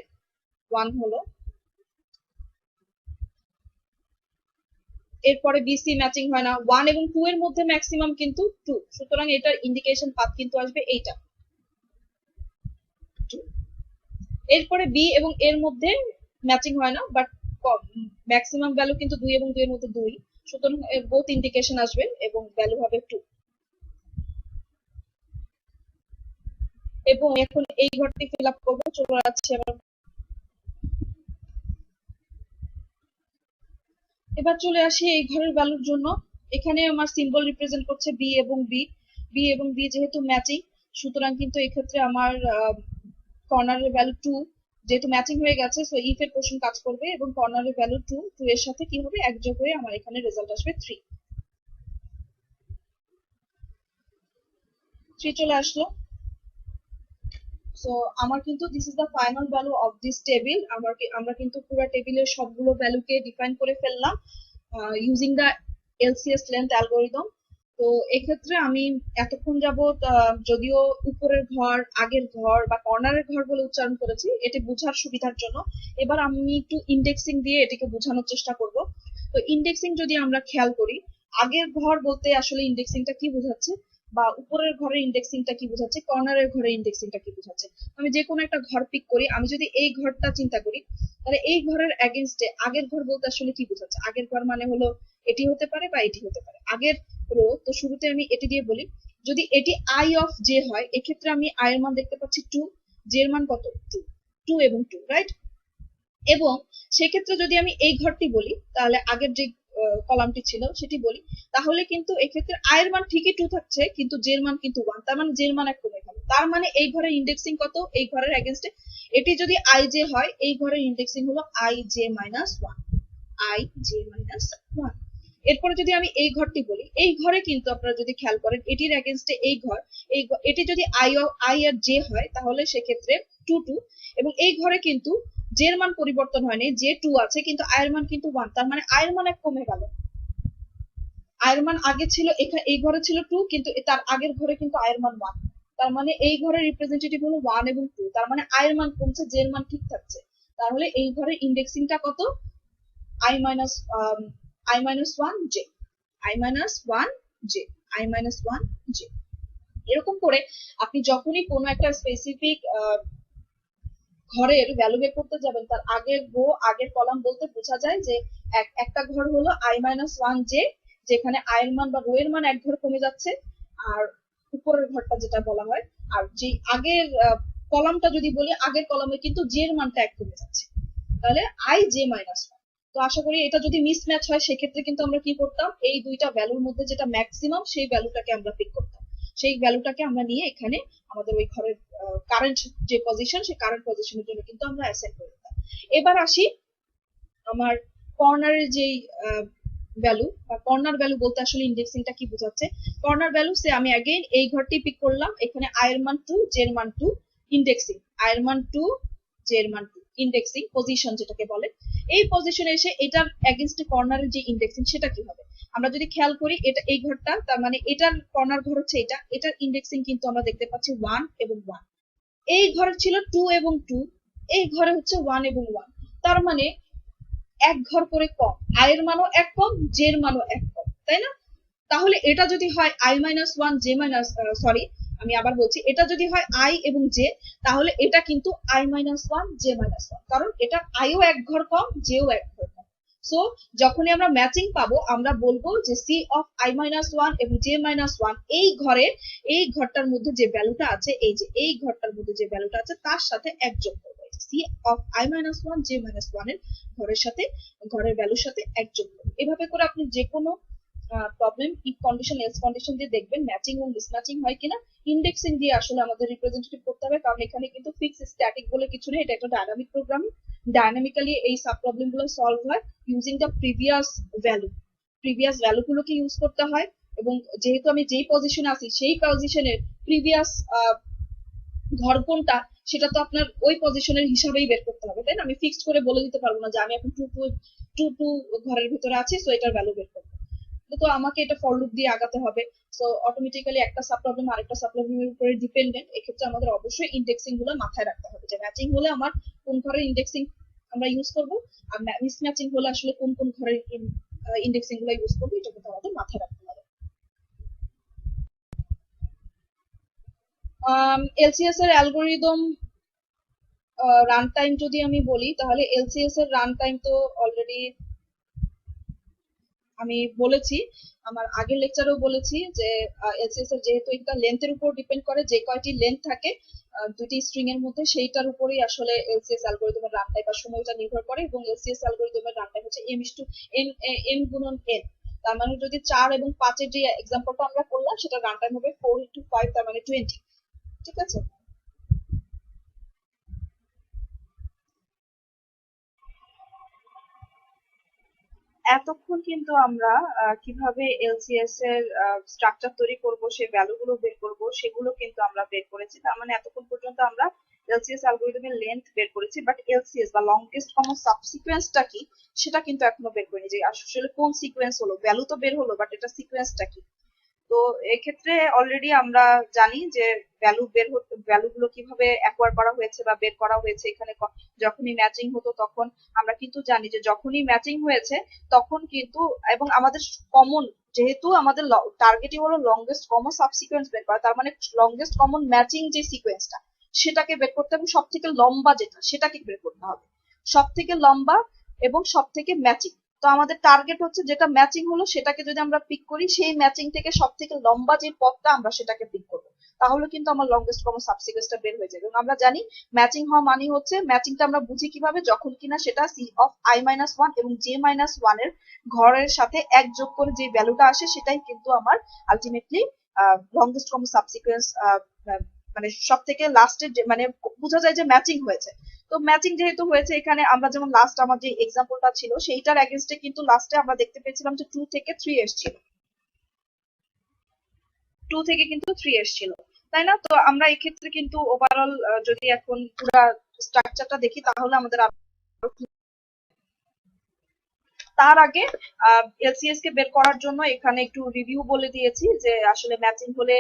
1 হলো। এরপরে বিসি ম্যাচিং হয় না, 1 এবং 2 এর মধ্যে ম্যাক্সিমাম কিন্তু 2, সুতরাং এটার ইন্ডিকেশন পাথ কিন্তু আসবে এইটা 2। এরপরে বি এবং এর মধ্যে ম্যাচিং হয় না, বাট ম্যাক্সিমাম ভ্যালু কিন্তু 2 এবং 2 এর মধ্যে 2, সুতরাং বোথ ইন্ডিকেশন আসবে এবং ভ্যালু হবে 2। এবং এখন এই ঘরটি ফিল আপ করবো। চলে যাচ্ছে আমরা, এবার চলে আসি এই ঘরের ভ্যালুর জন্য। এখানে আমার সিম্বল রিপ্রেজেন্ট করছে বি এবং বি। বি এবং বি যেহেতু ম্যাচিং, সুতরাং কিন্তু এক্ষেত্রে আমার কর্নারের ভ্যালু 2, যেহেতু ম্যাচিং হয়ে গেছে সো ইফ এর পোর্শন কাজ করবে এবং কর্নারের ভ্যালু 2, 2 এর সাথে কি হবে একযোগ হয়ে আমার এখানে রেজাল্ট আসবে 3। 3 চলে আসলো। সো আমার কিন্তু this is the final value of this table. আমরা কিন্তু পুরো টেবিলের সবগুলো ভ্যালুকে ডিফাইন করে ফেললাম using the LCS length algorithm. তো এক্ষেত্রে আমি এতক্ষণ যাবত যদিও উপরের ঘর, আগের ঘর বা কর্নারের ঘর বলে উচ্চারণ করেছি এটি বোঝার সুবিধার জন্য, এবার আমি একটু ইন্ডেক্সিং দিয়ে এটিকে বোঝানোর চেষ্টা করব। তো ইন্ডেক্সিং যদি আমরা খেয়াল করি, আগের ঘর বলতে আসলে ইন্ডেক্সিংটা কি বোঝাচ্ছে, বা উপরের ঘরের ইন্ডেক্সিংটা কি বোঝাচ্ছে, কর্নারের ঘরের ইন্ডেক্সিংটা কি বোঝাচ্ছে। আমি যে কোনো একটা ঘর পিক করি, আমি যদি এই ঘরটা চিন্তা করি তাহলে এই ঘরের এগেইনস্টে আগের ঘর বলতে আসলে কি বোঝাচ্ছে। আগের ঘর মানে হলো এটি হতে পারে বা এটি হতে পারে, আগের রো। তো শুরুতে আমি এটি দিয়ে বলি, যদি এটি আই অফ জে হয় এক্ষেত্রে আমি আই এর মান দেখতে পাচ্ছি 2, জে এর মান কত 2, 2 এবং 2, রাইট। এবং সেক্ষেত্রে যদি আমি এই ঘরটি বলি, তাহলে আগের যে কলামটি ছিল সেটি বলি, তাহলে কিন্তু এক্ষেত্রে আই এর মান ঠিকই 2 থাকছে কিন্তু জে এর মান কিন্তু 1, তার মানে জে এর মান এক কমে গেল। তার মানে এই ঘরের ইন্ডেক্সিং কত, এই ঘরের এগেইনস্টে এটি যদি আই জে হয় এই ঘরের ইন্ডেক্সিং হলো I J minus 1, I J minus 1। এরপরে যদি আমি এই ঘরটি বলি, এই ঘরে কিন্তু আপনারা যদি খেয়াল করেন এটির এগেইনস্টে এই ঘর, এটি যদি আই আর জে হয় তাহলে সেক্ষেত্রে 2 2, এবং এই ঘরে কিন্তু জে এর মান পরিবর্তন হয়নি, জে 2 আছে কিন্তু আই এর মান কিন্তু 1, তার মানে আই এর মান এক কমে গেল। আই এর মান আগে ছিল এই ঘরে ছিল 2 কিন্তু তার আগের ঘরে কিন্তু আই এর মান 1, তার মানে এই ঘরের রিপ্রেজেন্টেটিভ হলো 1 এবং 2, তার মানে আই এর মান কমছে, জে এর মান ঠিক থাকছে। তাহলে এই ঘরের ইন্ডেক্সিংটা কত, i minus 1 j, i minus 1 j, i minus 1 j। এরকম করে আপনি যখনই কোনো একটা স্পেসিফিক ঘরের ভ্যালু বের করতে যাবেন, তার আগের রো আগের কলাম বলতে বোঝা যায় যে একটা ঘর হলো i minus 1 j, যেখানে i এর মান বা রো এর মান এক ঘর কমে যাচ্ছে, আর উপরের ঘরটা যেটা বলা হয়, আর যে আগের কলামটা যদি বলি আগের কলামে কিন্তু j এর মানটা এক কমে যাচ্ছে, তাহলে i j minus 1। তো আশা করি এটা যদি মিসম্যাচ হয় সেক্ষেত্রে কিন্তু আমরা কি করতাম, এই দুইটা ভ্যালুর মধ্যে যেটা ম্যাক্সিমাম সেই ভ্যালুটাকে আমরা পিক করতাম, সেই ভ্যালুটাকে আমরা নিয়ে এখানে আমাদের ওই ঘরের কারেন্ট যে পজিশন সেই কারেন্ট পজিশনের জন্য কিন্তু আমরা অ্যাসাইন করে দিতাম। এবার আসি আমার কর্নারের যেই ভ্যালু বা কর্নার ভ্যালু বলতে আসলে ইন্ডেক্সিংটা কি বোঝাচ্ছে। কর্নার ভ্যালু সে আমি अगेन এই ঘরটি পিক করলাম, এখানে আই এর মান 2, জে এর মান 2, ইন্ডেক্সিং আই এর মান 2, জে এর মান 2, ইন্ডেক্সিং পজিশন যেটাকে বলে। এই পজিশনে এসে এটার এগেইনস্টে কর্নারের যে ইন্ডেক্সিং সেটা কি হবে? আমরা যদি খেয়াল করি এটা এই ঘরটা, তার মানে এটার কর্নার ঘর হচ্ছে এটা, এটার ইন্ডেক্সিং কিন্তু আমরা দেখতে পাচ্ছি 1 এবং 1। এই ঘরে ছিল 2 এবং 2, এই ঘরে হচ্ছে 1 এবং 1। তার মানে এক ঘর করে কম, আই এর মানও এক কম, জে এর মানও এক কম, তাই না? তাহলে এটা যদি হয় i minus one J minus, sorry আমি আবার বলছি, এটা যদি হয় আই এবং জে, তাহলে এটা কিন্তু i minus one J minus one, কারণ এটা আইও এক ঘর কম, জেও এক ঘর কম। সো যখনই আমরা ম্যাচিং পাবো আমরা বলবো যে C of i minus one এবং জে মাইনাস ওয়ান এই ঘরে, এই ঘরটার মধ্যে যে ভ্যালুটা আছে, এই যে এই ঘরটার মধ্যে যে ভ্যালুটা আছে তার সাথে এক যোগ করবো। C of i minus one J minus one এর ঘরের সাথে, ঘরের ভ্যালুর সাথে এক যোগ করবো। এভাবে করে আপনি যে কোনো problem if condition else condition দিয়ে দেখবেন ম্যাচিং এবং মিসম্যাচিং হয় কিনা। ইন্ডেক্সিং দিয়ে আসলে আমাদের রিপ্রেজেন্টেটিভ করতে হবে, কারণ এখানে কিন্তু ফিক্স স্ট্যাটিক বলে কিছু নেই, এটা একটা ডায়নামিক প্রোগ্রামিং। ডায়নামিক্যালি এই সাব প্রবলেম গুলো সলভ হয় using the previous value, previous value গুলোকে ইউজ করতে হয়। এবং যেহেতু আমি যেই পজিশনে আছি সেই পজিশনের প্রিভিয়াস ঘর কোনটা সেটা তো আপনার ওই পজিশনের হিসাবেই বের করতে হবে, তাই না? আমি ফিক্সড করে বলে দিতে পারবো না যে আমি এখন 2 ঘরের ভিতরে আছি, সো এটার ভ্যালু বের করবো। তো আমাকে এটা ফর লুপ দিয়ে আগাতে হবে। সো অটোমেটিক্যালি একটা সাব প্রবলেম আরেকটা সাব প্রবলেমের উপরে ডিপেন্ডেন্ট। এক্ষেত্রে আমাদের অবশ্যই ইন্ডেক্সিং গুলো মাথায় রাখতে হবে, যে ম্যাচিং হলে আমার কোন ঘরের ইন্ডেক্সিং আমরা ইউজ করব, আর মিসম্যাচিং হলে আসলে কোন কোন ঘরের ইন্ডেক্সিং গুলো ইউজ করবো, এটা কিন্তু আমাদের মাথায় রাখতে হবে। এলসিএস এর অ্যালগোরিদম রান টাইম যদি আমি বলি, তাহলে এলসিএস এর রান টাইম তো অলরেডি আমি বলেছি, আমার আগের লেকচারেও বলেছি যে এলসিএস এর যেহেতু এটা লেন্থের উপর ডিপেন্ড করে, যে কয়টি লেন্থ থাকে দুটি স্ট্রিং এর মধ্যে সেইটার উপরেই আসলে এলসিএস অ্যালগরিদমের রান টাইম বা সময়টা নির্ভর করে। এবং এলসিএস অ্যালগরিদমের রান টাইম হচ্ছে m গুণন n। তার মানে যদি 4 এবং 5 এর যে एग्जांपलটা আমরা করলাম সেটা রান টাইম হবে 4 * 5, তার মানে 20। ঠিক আছে? এতক্ষণ কিন্তু আমরা কিভাবে এলসিএস এর স্ট্রাকচার তৈরি করব, সেই ভ্যালুগুলো বের করব, সেগুলো কিন্তু আমরা বের করেছি। তার মানে এতক্ষণ পর্যন্ত আমরা এলসিএস অ্যালগরিদমের লেন্থ বের করেছি, বাট এলসিএস বা লংগেস্ট কমন সাবসিকোয়েন্সটা কি সেটা কিন্তু এখনো বের করিনি, যে আসলে কোন সিকোয়েন্স হলো। ভ্যালু তো বের হলো, বাট এটা সিকোয়েন্সটা কি। তো এক্ষেত্রে অলরেডি আমরা জানি যে ভ্যালুগুলো কিভাবে অ্যাকোয়ার করা হয়েছে বা বের করা হয়েছে। এখানে যখনই ম্যাচিং হতো তখন আমরা কিন্তু জানি যে যখনই ম্যাচিং হয়েছে তখন কিন্তু, এবং আমাদের কমন, যেহেতু আমাদের টার্গেটই হলো লংগেস্ট কমন সাবসিকোয়েন্স বের করা, তার মানে লংগেস্ট কমন ম্যাচিং যে সিকোয়েন্সটা সেটাকে বের করতে হবে, সব থেকে লম্বা যেটা সেটাকে বের করতে হবে, সব থেকে লম্বা এবং সব থেকে ম্যাচিং। তো আমাদের টার্গেট হচ্ছে যেটা ম্যাচিং হলো সেটাকে যদি আমরা পিক করি, সেই ম্যাচিং থেকে সব থেকে লম্বা যে পথটা আমরা সেটাকে পিক করবো, তাহলে কিন্তু আমার লংগেস্ট কমন সাবসিকোয়েন্সটা বের হয়ে যাবে। এবং আমরা জানি ম্যাচিং হওয়া মানে হচ্ছে, ম্যাচিংটা আমরা বুঝি কিভাবে, যখন কিনা সেটা C of i minus one এবং জে মাইনাস ওয়ান এর ঘরের সাথে এক যোগ করে যে ভ্যালুটা আসে সেটাই কিন্তু আমার আলটিমেটলি লংগেস্ট কমন সাবসিকোয়েন্স, মানে সব থেকে লাস্টের মানে বোঝা যায় যে ম্যাচিং হয়েছে। তো ম্যাচিং যেহেতু হয়েছে, এখানে আমরা যেমন লাস্ট আমার যে এক্সাম্পলটা ছিল সেইটার এগেইনস্টে কিন্তু লাস্টে আমরা দেখতে পেয়েছিলাম যে 2 থেকে 3 এসেছিল, 2 থেকে কিন্তু 3 এসেছিল, তাই না? তো আমরা এই ক্ষেত্রে কিন্তু ওভারঅল যদি এখন পুরো স্ট্রাকচারটা দেখি তাহলে আমাদের তার আগে এলসিএস কে বের করার জন্য এখানে একটু রিভিউ বলে দিয়েছি যে আসলে ম্যাচিং হলে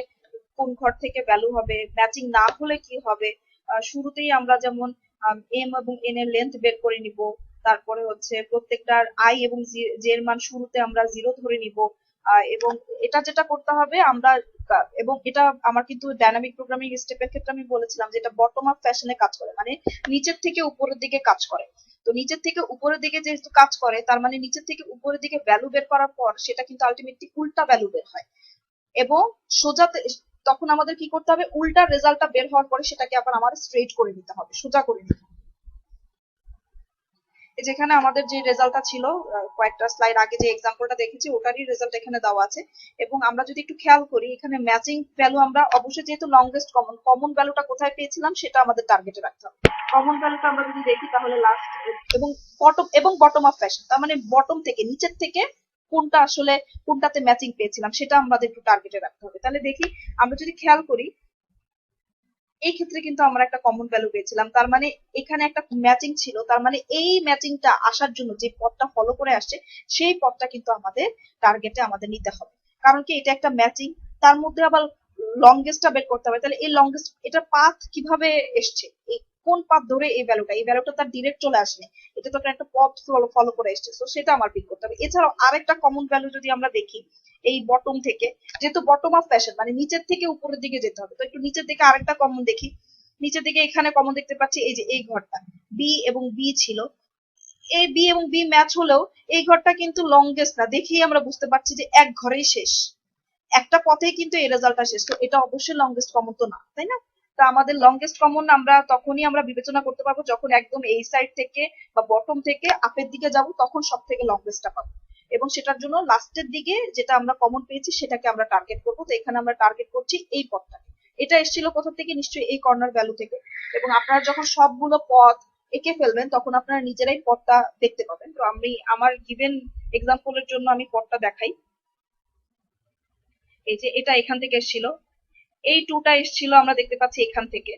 কোন ঘর থেকে ভ্যালু হবে, ম্যাচিং না হলে কি হবে। শুরুতেই আমরা যেমন এম এবং এন এর লেন্থ বের করে নিব, তারপরে হচ্ছে প্রত্যেকটার আই এবং জে এর মান শুরুতে আমরা 0 ধরে নিব। এবং এটা যেটা করতে হবে আমরা, এবং এটা আমার কিন্তু ডাইনামিক প্রোগ্রামিং স্টেপের ক্ষেত্রে আমি বলেছিলাম যে এটা বটম আপ ফ্যাশনে কাজ করে, মানে নিচের থেকে উপরের দিকে কাজ করে। তো নিচের থেকে উপরের দিকে যেহেতু কাজ করে, তার মানে নিচের থেকে উপরের দিকে ভ্যালু বের করার পর সেটা কিন্তু আলটিমেটলি উল্টা ভ্যালু বের হয়। এবং সোজাতে তখন আমাদের কি করতে হবে, উল্টা রেজাল্টটা বের হওয়ার পরে সেটাকে আবার আমার স্ট্রেট করে নিতে হবে, সোজা করে নিতে হবে। যেখানে আমাদের যে রেজাল্টটা ছিল কয়েকটা স্লাইড আগে যে এক্সাম্পলটা দেখেছি ওটারই রেজাল্ট এখানে দেওয়া আছে। এবং আমরা যদি একটু খেয়াল করি, এখানে ম্যাচিং ভ্যালু আমরা অবশ্যই, যেহেতু লংগেস্ট কমন ভ্যালুটা কোথায় পেয়েছিলাম সেটা আমাদের টার্গেটে রাখতে হবে। কমন ভ্যালুটা আমরা যদি দেখি তাহলে লাস্ট এবং বটম আপ ফ্যাশন, তার মানে বটম থেকে, নিচের থেকে কোনটা আসলে কোনটাতে ম্যাচিং পেয়েছিলাম সেটা আমাদের একটু টার্গেটে রাখতে হবে। তাহলে দেখি আমরা যদি খেয়াল করি এই ক্ষেত্রে কিন্তু আমরা একটা কমন ভ্যালু পেয়েছিলাম, তার মানে এখানে একটা ম্যাচিং ছিল, তার মানে এই ম্যাচিংটা আসার জন্য যে পথটা ফলো করে আসছে সেই পথটা কিন্তু আমাদের টার্গেটে আমাদের নিতে হবে। কারণ কি, এটা একটা ম্যাচিং, তার মধ্যে আবার লংগেস্টটা বের করতে হবে। তাহলে এই লংগেস্ট এটা পাথ কিভাবে এসছে, এই কোন পাথ ধরে এই ভ্যালুটা তার ডিরেক্ট চলে আসেনি, এটা তো একটা পথ ফলো করে এসছে, তো সেটা আমার পিক করতে হবে। এছাড়াও আরেকটা কমন ভ্যালু যদি আমরা দেখি, এই বটম থেকে, যেহেতু বটম অফ ফ্যাশন মানে নিচের থেকে উপরের দিকে যেতে হবে, তো একটু নিচের দিকে আরেকটা কমন দেখি। নিচের দিকে এখানে কমন দেখতে পাচ্ছি এই যে এই ঘরটা, বি এবং বি ছিল, এই বি এবং বি ম্যাচ হলেও এই ঘরটা কিন্তু লংগেস্ট না, দেখেই আমরা বুঝতে পারছি যে এক ঘরেই শেষ, একটা পথেই কিন্তু এই রেজাল্টটা শেষ, তো এটা অবশ্যই লংগেস্ট কমন তো না, তাই না? তো আমাদের লংগেস্ট কমন আমরা তখনই আমরা বিবেচনা করতে পারবো যখন একদম এই সাইড থেকে বা বটম থেকে আপের দিকে যাব, তখন সব থেকে লংগেস্টটা পাবো, এবং সেটার জন্য লাস্টের দিকে যেটা আমরা কমন পেয়েছি সেটাকে আমরা টার্গেট করবো। তো এখানে আমরা টার্গেট করছি এই পথটা। এটা এসেছিল কোথা থেকে? নিশ্চয়ই এই কর্নার ভ্যালু থেকে। এবং আপনারা যখন সবগুলো পথ এঁকে ফেলবেন তখন আপনারা নিজেরাই পথটা দেখতে পাবেন। তো আমি আমার গিভেন এক্সাম্পলের জন্য আমি পথটা দেখাই। এই যে এটা এখান থেকে এসেছিল, এই টুটা এসেছিল আমরা দেখতে পাচ্ছি এখান থেকে,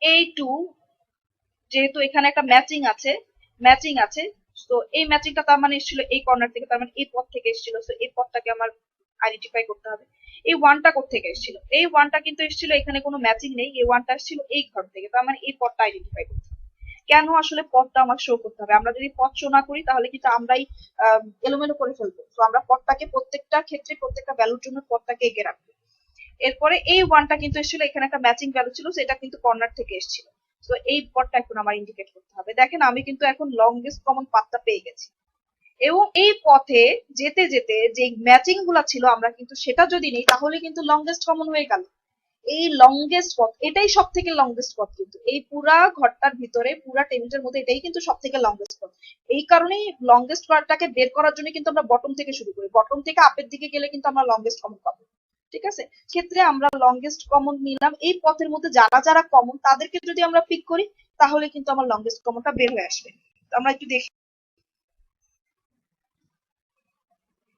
এই টু, যেহেতু এখানে একটা ম্যাচিং আছে, তো এই ম্যাচিংটা তার মানে এসেছিল এই কর্নার থেকে, তার মানে এই পথ থেকে এসেছিল, তো এই পথটাকে আমার আইডেন্টিফাই করতে হবে। এই ওয়ানটা কোত্থেকে এসেছিল? এই ওয়ানটা কিন্তু এসেছিল, এখানে কোনো ম্যাচিং নেই, এই ওয়ানটা এসেছিল এই ঘর থেকে, তার মানে এই পথটা আইডেন্টিফাই করতে হবে। কেন আসলে পথটা আমার শো করতে হবে? আমরা যদি পথ শো না করি তাহলে কিন্তু আমরাই এলোমেলো করে ফেলবো, তো আমরা পথটাকে প্রত্যেকটা ক্ষেত্রে প্রত্যেকটা ভ্যালুর জন্য পথটাকে এঁকে রাখবো। এরপরে এই ওয়ানটা কিন্তু এসেছিল, এখানে একটা ম্যাচিং ভ্যালু ছিল, সেটা কিন্তু কর্নার থেকে এসেছিল, তো এই পথটা এখন আমার ইন্ডিকেট করতে হবে। দেখেন আমি কিন্তু এখন লংগেস্ট কমন পাথটা পেয়ে গেছি, এবং এই পথে যেতে যেতে যে ম্যাচিং গুলা ছিল আমরা কিন্তু সেটা যদি নেই তাহলে কিন্তু লংগেস্ট কমন হয়ে গেল। এই লংগেস্ট পথ, এটাই সব থেকে লংগেস্ট পথ, কিন্তু এই পুরা ঘরটার ভিতরে পুরা টেবিলটার মধ্যে এটাই কিন্তু সব থেকে লংগেস্ট পথ। এই কারণেই লংগেস্ট পার্টটাকে বের করার জন্য কিন্তু আমরা বটম থেকে শুরু করি, বটম থেকে আপের দিকে গেলে কিন্তু আমরা লংগেস্ট কমন পাবো। ঠিক আছে, ক্ষেত্রে আমরা লংগেস্ট কমন নিলাম, এই পথের মধ্যে যারা যারা কমন তাদেরকে যদি আমরা পিক করি তাহলে কিন্তু আমার লংগেস্ট কমনটা বের হয়ে আসবে। তো আমরা একটু দেখি।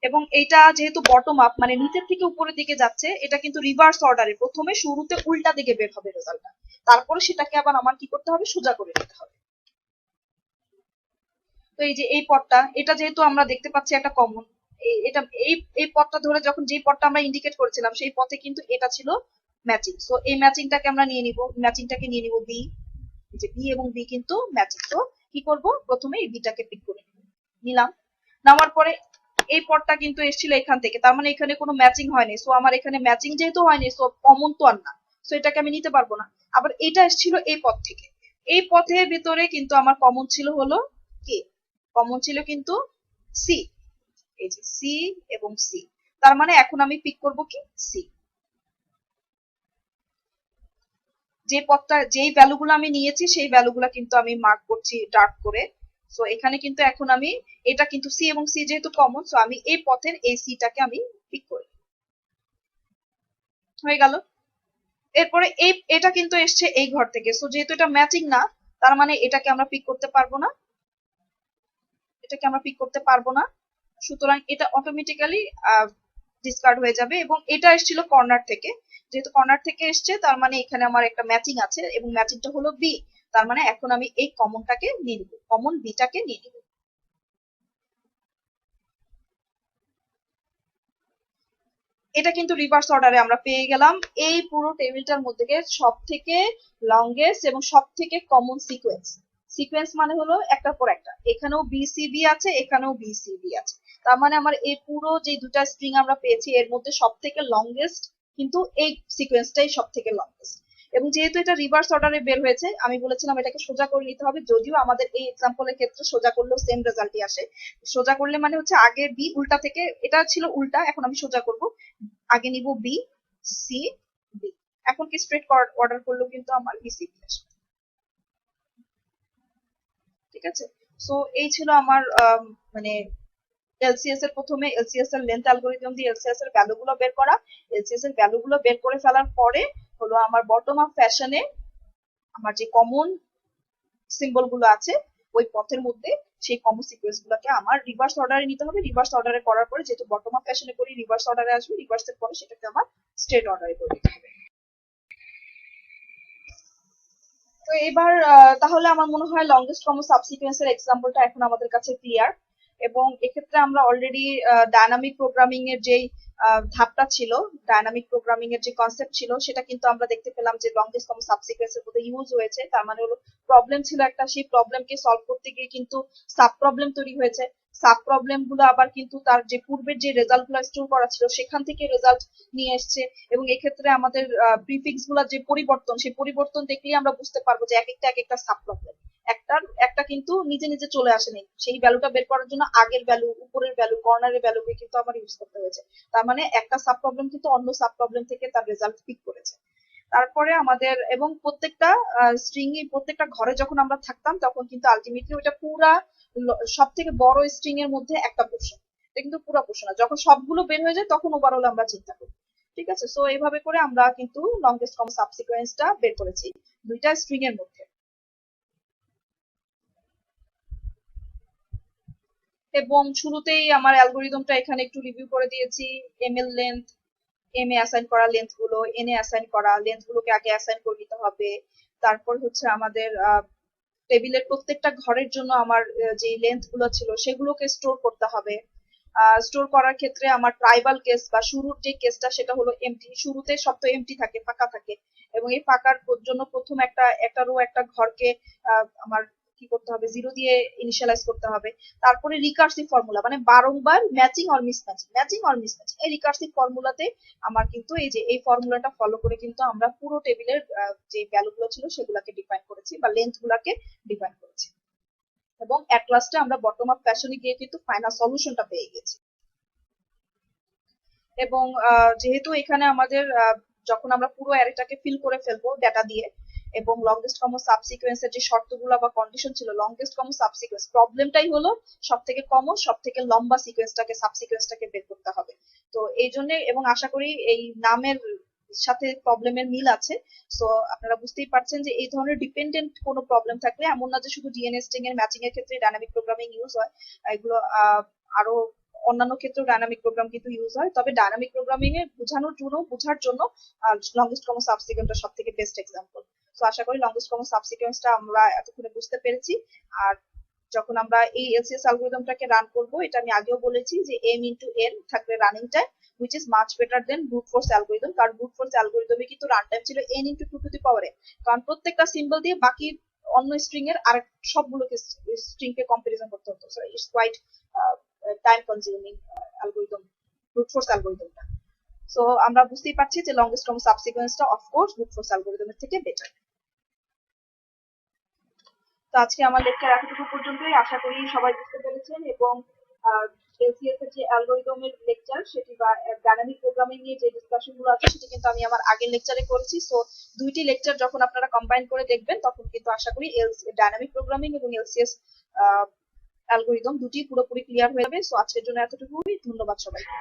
এবং এটা যেহেতু বটম আপ মানে নিচের থেকে উপরের দিকে যাচ্ছে, এটা কিন্তু রিভার্স অর্ডারে, প্রথমে শুরুতে উল্টা দিকে বের হবে রেজাল্টটা, তারপরে সেটাকে আবার আমার কি করতে হবে? সোজা করে নিতে হবে। তো এই যে এই পথটা, এটা যেহেতু আমরা দেখতে পাচ্ছি একটা কমন, এটা এই এই পথটা ধরে যখন যে পথটা আমরা ইন্ডিকেট করেছিলাম সেই পথে কিন্তু এটা ছিল ম্যাচিং, সো এই ম্যাচিংটাকে আমরা নিয়ে নিব, ম্যাচিংটাকে নিয়ে নিব বি, যে বি এবং বি কিন্তু ম্যাচিং, তো কি করব? প্রথমে এই বিটাকে পিক করে নিলাম, নেওয়ার পরে এই পদটা কিন্তু এসেছিল এখান থেকে, তার মানে এখানে কোনো ম্যাচিং হয়নি, সো আমার এখানে ম্যাচিং যেহেতু হয়নি সো কমন তো আর না, সো এটাকে আমি নিতে পারবো না। আবার এটা এসেছিল এই পথ থেকে, এই পথের ভিতরে কিন্তু আমার কমন ছিল হলো কি? কমন ছিল কিন্তু সি, এই যে সি এবং সি, তার মানে এখন আমি পিক করব কি? সি। যে পথটা যেই ভ্যালুগুলো আমি নিয়েছি সেই ভ্যালুগুলো কিন্তু আমি মার্ক করছি ডার্ক করে, সো এখানে কিন্তু এখন আমি এটা কিন্তু সি এবং সি যেহেতু কমন, সো আমি এই পথের এই সিটাকে আমি পিক করি, হয়ে গেল। এরপরে এই এটা কিন্তু এসছে এই ঘর থেকে, সো যেহেতু এটা ম্যাচিং না তার মানে এটাকে আমরা পিক করতে পারবো না, এটাকে আমরা পিক করতে পারবো না, সুতরাং এটা অটোমেটিক্যালি ডিসকার্ড হয়ে যাবে। এবং এটা এসেছিল কর্নার থেকে, যেহেতু কর্নার থেকে এসছে তার মানে এখানে আমার একটা ম্যাচিং আছে এবং ম্যাচিংটা হলো বি, তার মানে এখন আমি এই কমনটাকে নিয়ে নিব, কমন বিটাকে নিয়ে নিব। এটা কিন্তু রিভার্স অর্ডারে আমরা পেয়ে গেলাম এই পুরো টেবিলটার মধ্যে সব থেকে লংগেস্ট এবং সব থেকে কমন সিকোয়েন্স। সিকোয়েন্স মানে হলো একটার পর একটা, এখানেও বিসিবি আছে, এখানেও বিসিবি আছে, তার মানে আমার এই পুরো যে দুটা স্ট্রিং আমরা পেয়েছি এর মধ্যে সব থেকে লংগেস্ট কিন্তু এই সিকোয়েন্সটাই সব থেকে লংগেস্ট। এবং যেহেতু এটা রিভার্স অর্ডারে বের হয়েছে, আমি বলেছিলাম এটাকে সোজা করে নিতে হবে, যদিও আমাদের এই এক্সাম্পলের ক্ষেত্রে সোজা করলেও সেম রেজাল্টই আসে। সোজা করলে মানে হচ্ছে আগে বি উল্টা থেকে, এটা ছিল উল্টা, এখন আমি সোজা করব, আগে নিব বি, সি, বি, এখন কি স্ট্রেট অর্ডার করলেও কিন্তু আমার বিসিবি আসবে। ঠিক আছে, সো এই ছিল আমার মানে এলসিএস এর, প্রথমে এলসিএস এর লেন্থ অ্যালগরিদম দিয়ে এলসিএস এর ভ্যালু গুলো বের করা, এলসিএস এর ভ্যালু গুলো বের করে ফেলার পরে হলো আমার বটম আপ ফ্যাশনে আমার যে কমন সিম্বল গুলো আছে ওই পথের মধ্যে সেই কমন সিকোয়েন্স গুলোকে আমার রিভার্স অর্ডারে নিতে হবে, রিভার্স অর্ডারে করার পরে যেহেতু বটম আপ ফ্যাশনে করি রিভার্স অর্ডারে আসবে, রিভার্স এর পরে সেটাকে আমার স্ট্রেট অর্ডারে করে দিতে হবে। তো এবার তাহলে আমার মনে হয় লংগেস্ট কমন সাবসিকুয়েন্সের এক্সাম্পলটা এখন আমাদের কাছে ক্লিয়ার, এবং এক্ষেত্রে আমরা অলরেডি ডায়নামিক প্রোগ্রামিং এর যেই ধাপটা ছিল, ডায়নামিক প্রোগ্রামিং এর যে কনসেপ্ট ছিল সেটা কিন্তু আমরা দেখতে পেলাম যে লংগেস্ট কমন সাবসিকুয়েন্সের মধ্যে ইউজ হয়েছে। তার মানে হলো প্রবলেম ছিল একটা, সেই প্রবলেমকে সলভ করতে গিয়ে কিন্তু সাব প্রবলেম তৈরি হয়েছে। সাব প্রবলেম গুলো আবার কিন্তু তার যে পূর্বের যে রেজাল্ট গুলো স্টোর করা ছিল সেখান থেকে রেজাল্ট নিয়ে এসছে। এবং এক্ষেত্রে আমাদের প্রিফিক্স গুলোর যে পরিবর্তন, সেই পরিবর্তন দেখলেই আমরা বুঝতে পারবো যে এক একটা সাব প্রবলেম, একটার একটা কিন্তু নিজে নিজে চলে আসেনি, সেই ভ্যালুটা বের করার জন্য আগের ভ্যালু, উপরের ভ্যালু, কর্নারের ভ্যালুকে কিন্তু আমার ইউজ করতে হয়েছে। তার মানে একটা সাব প্রবলেম কিন্তু অন্য সাব প্রবলেম থেকে তার রেজাল্ট পিক করেছে। তারপরে আমাদের এবং প্রত্যেকটা স্ট্রিং এ, প্রত্যেকটা ঘরে যখন আমরা থাকতাম তখন কিন্তু আলটিমেটলি ওইটা পুরা সব থেকে বড় স্ট্রিং এর মধ্যে একটা পোর্শন, এটা কিন্তু পুরো পোর্শন না, যখন সবগুলো বের হয়ে যায় তখন ওভারঅল আমরা চিন্তা করি। ঠিক আছে, সো এইভাবে করে আমরা কিন্তু লংগেস্ট কমন সাবসিকুয়েন্সটা বের করেছি দুইটা স্ট্রিং এর মধ্যে। এবং শুরুতেই আমার অ্যালগোরিদমটা এখানে একটু রিভিউ করে দিয়েছি। ML length, M A assign করা লেন্থ গুলো, এন এ অ্যাসাইন করা লেন্থ গুলোকে আগে অ্যাসাইন করে নিতে হবে। তারপর হচ্ছে আমাদের টেবিলের প্রত্যেকটা ঘরের জন্য আমার যে লেন্থ গুলো ছিল সেগুলোকে স্টোর করতে হবে। স্টোর করার ক্ষেত্রে আমার ট্রাইবাল কেস বা শুরুর যে কেসটা সেটা হলো এমটি, শুরুতে সব তো এমটি থাকে, ফাঁকা থাকে, এবং এই ফাঁকার জন্য প্রথম একটা একটা রো একটা ঘরকে আমার কি করতে হবে, জিরো দিয়ে ইনিশিয়ালাইজ করতে হবে। তারপরে রিকার্সিভ ফর্মুলা, মানে বারংবার ম্যাচিং অর মিসম্যাচিং, ম্যাচিং অর মিসম্যাচিং, এই রিকার্সিভ ফর্মুলাতে আমার কিন্তু এই যে এই ফর্মুলাটা ফলো করে কিন্তু আমরা পুরো টেবিলের যে ভ্যালু গুলো ছিল সেগুলোকে ডিফাইন করেছি বা লেন্থ গুলাকে ডিফাইন করেছি। এবং এট লাস্টে আমরা বটম আপ ফ্যাশনে গিয়ে কিন্তু ফাইনাল সলিউশনটা পেয়ে গেছি। এবং যেহেতু এখানে আমাদের যখন আমরা পুরো অ্যারেটাকে ফিল করে ফেলবো ডেটা দিয়ে, এবং লংগেস্ট কমন সাবসিকুয়েন্সের যে শর্তগুলো বা কন্ডিশন ছিল, লংগেস্ট কমন সাবসিকুয়েন্স প্রবলেমটাই হলো সব থেকে কমন, সব থেকে লম্বা সিকোয়েন্সটাকে, সাবসিকুয়েন্সটাকে বের করতে হবে। তো এই জন্য, এবং আশা করি এই নামের সাথে প্রবলেমের মিল আছে। সো আপনারা বুঝতেই পারছেন যে এই ধরনের ডিপেন্ডেন্ট কোনো প্রবলেম থাকলে, এমন না যে শুধু ডিএনএ স্ট্রিং এর ম্যাচিং এর ক্ষেত্রে ডাইনামিক প্রোগ্রামিং ইউজ হয়, এগুলো আরো অন্যান্য ক্ষেত্রেও ডাইনামিক প্রোগ্রাম কিন্তু ইউজ হয়। তবে ডাইনামিক প্রোগ্রামিং এ বোঝার জন্য লংগেস্ট কমন সাবসিকুয়েন্সটা সব থেকে বেস্ট এক্সাম্পল। তো আশা করি লংগেস্ট কমন সাবসিকুয়েন্সটা আমরা এতক্ষণে বুঝতে পেরেছি। আর যখন আমরা এই এলসিএস অ্যালগরিদমটাকে রান করব, এটা আমি আগেও বলেছি যে m ইনটু n থাকবে running time, which is much better than brute force algorithm, কারণ brute force algorithm এ কিন্তু রান টাইম ছিল n into 2 to the power n, কারণ প্রত্যেকটা সিম্বল দিয়ে বাকি অন্য স্ট্রিং এর আরেক সবগুলোকে স্ট্রিং কে কম্পারিজন করতে হতো। So it's quite time consuming algorithm, brute force অ্যালগরিদমটা। সো আমরা বুঝতেই পারছি যে লংগেস্ট কমন সাবসিকুয়েন্সটা অফকোর্স brute force অ্যালগরিদমের থেকে বেটার। তো আজকে আমার লেকচার এতটুকু পর্যন্তই, আশা করি সবাই বুঝতে পেরেছেন। এবং এলসিএস এর যে অ্যালগরিদমের লেকচার সেটি বা ডাইনামিক প্রোগ্রামিং নিয়ে যে ডিসকাশন গুলো আছে সেটি কিন্তু আমি আমার আগের লেকচারে করেছি। সো দুইটি লেকচার যখন আপনারা কম্বাইন করে দেখবেন তখন কিন্তু আশা করি ডাইনামিক প্রোগ্রামিং এবং এলসিএস অ্যালগরিদম দুটি পুরোপুরি ক্লিয়ার হয়ে যাবে। সো আজকের জন্য এতটুকুই, ধন্যবাদ সবাইকে।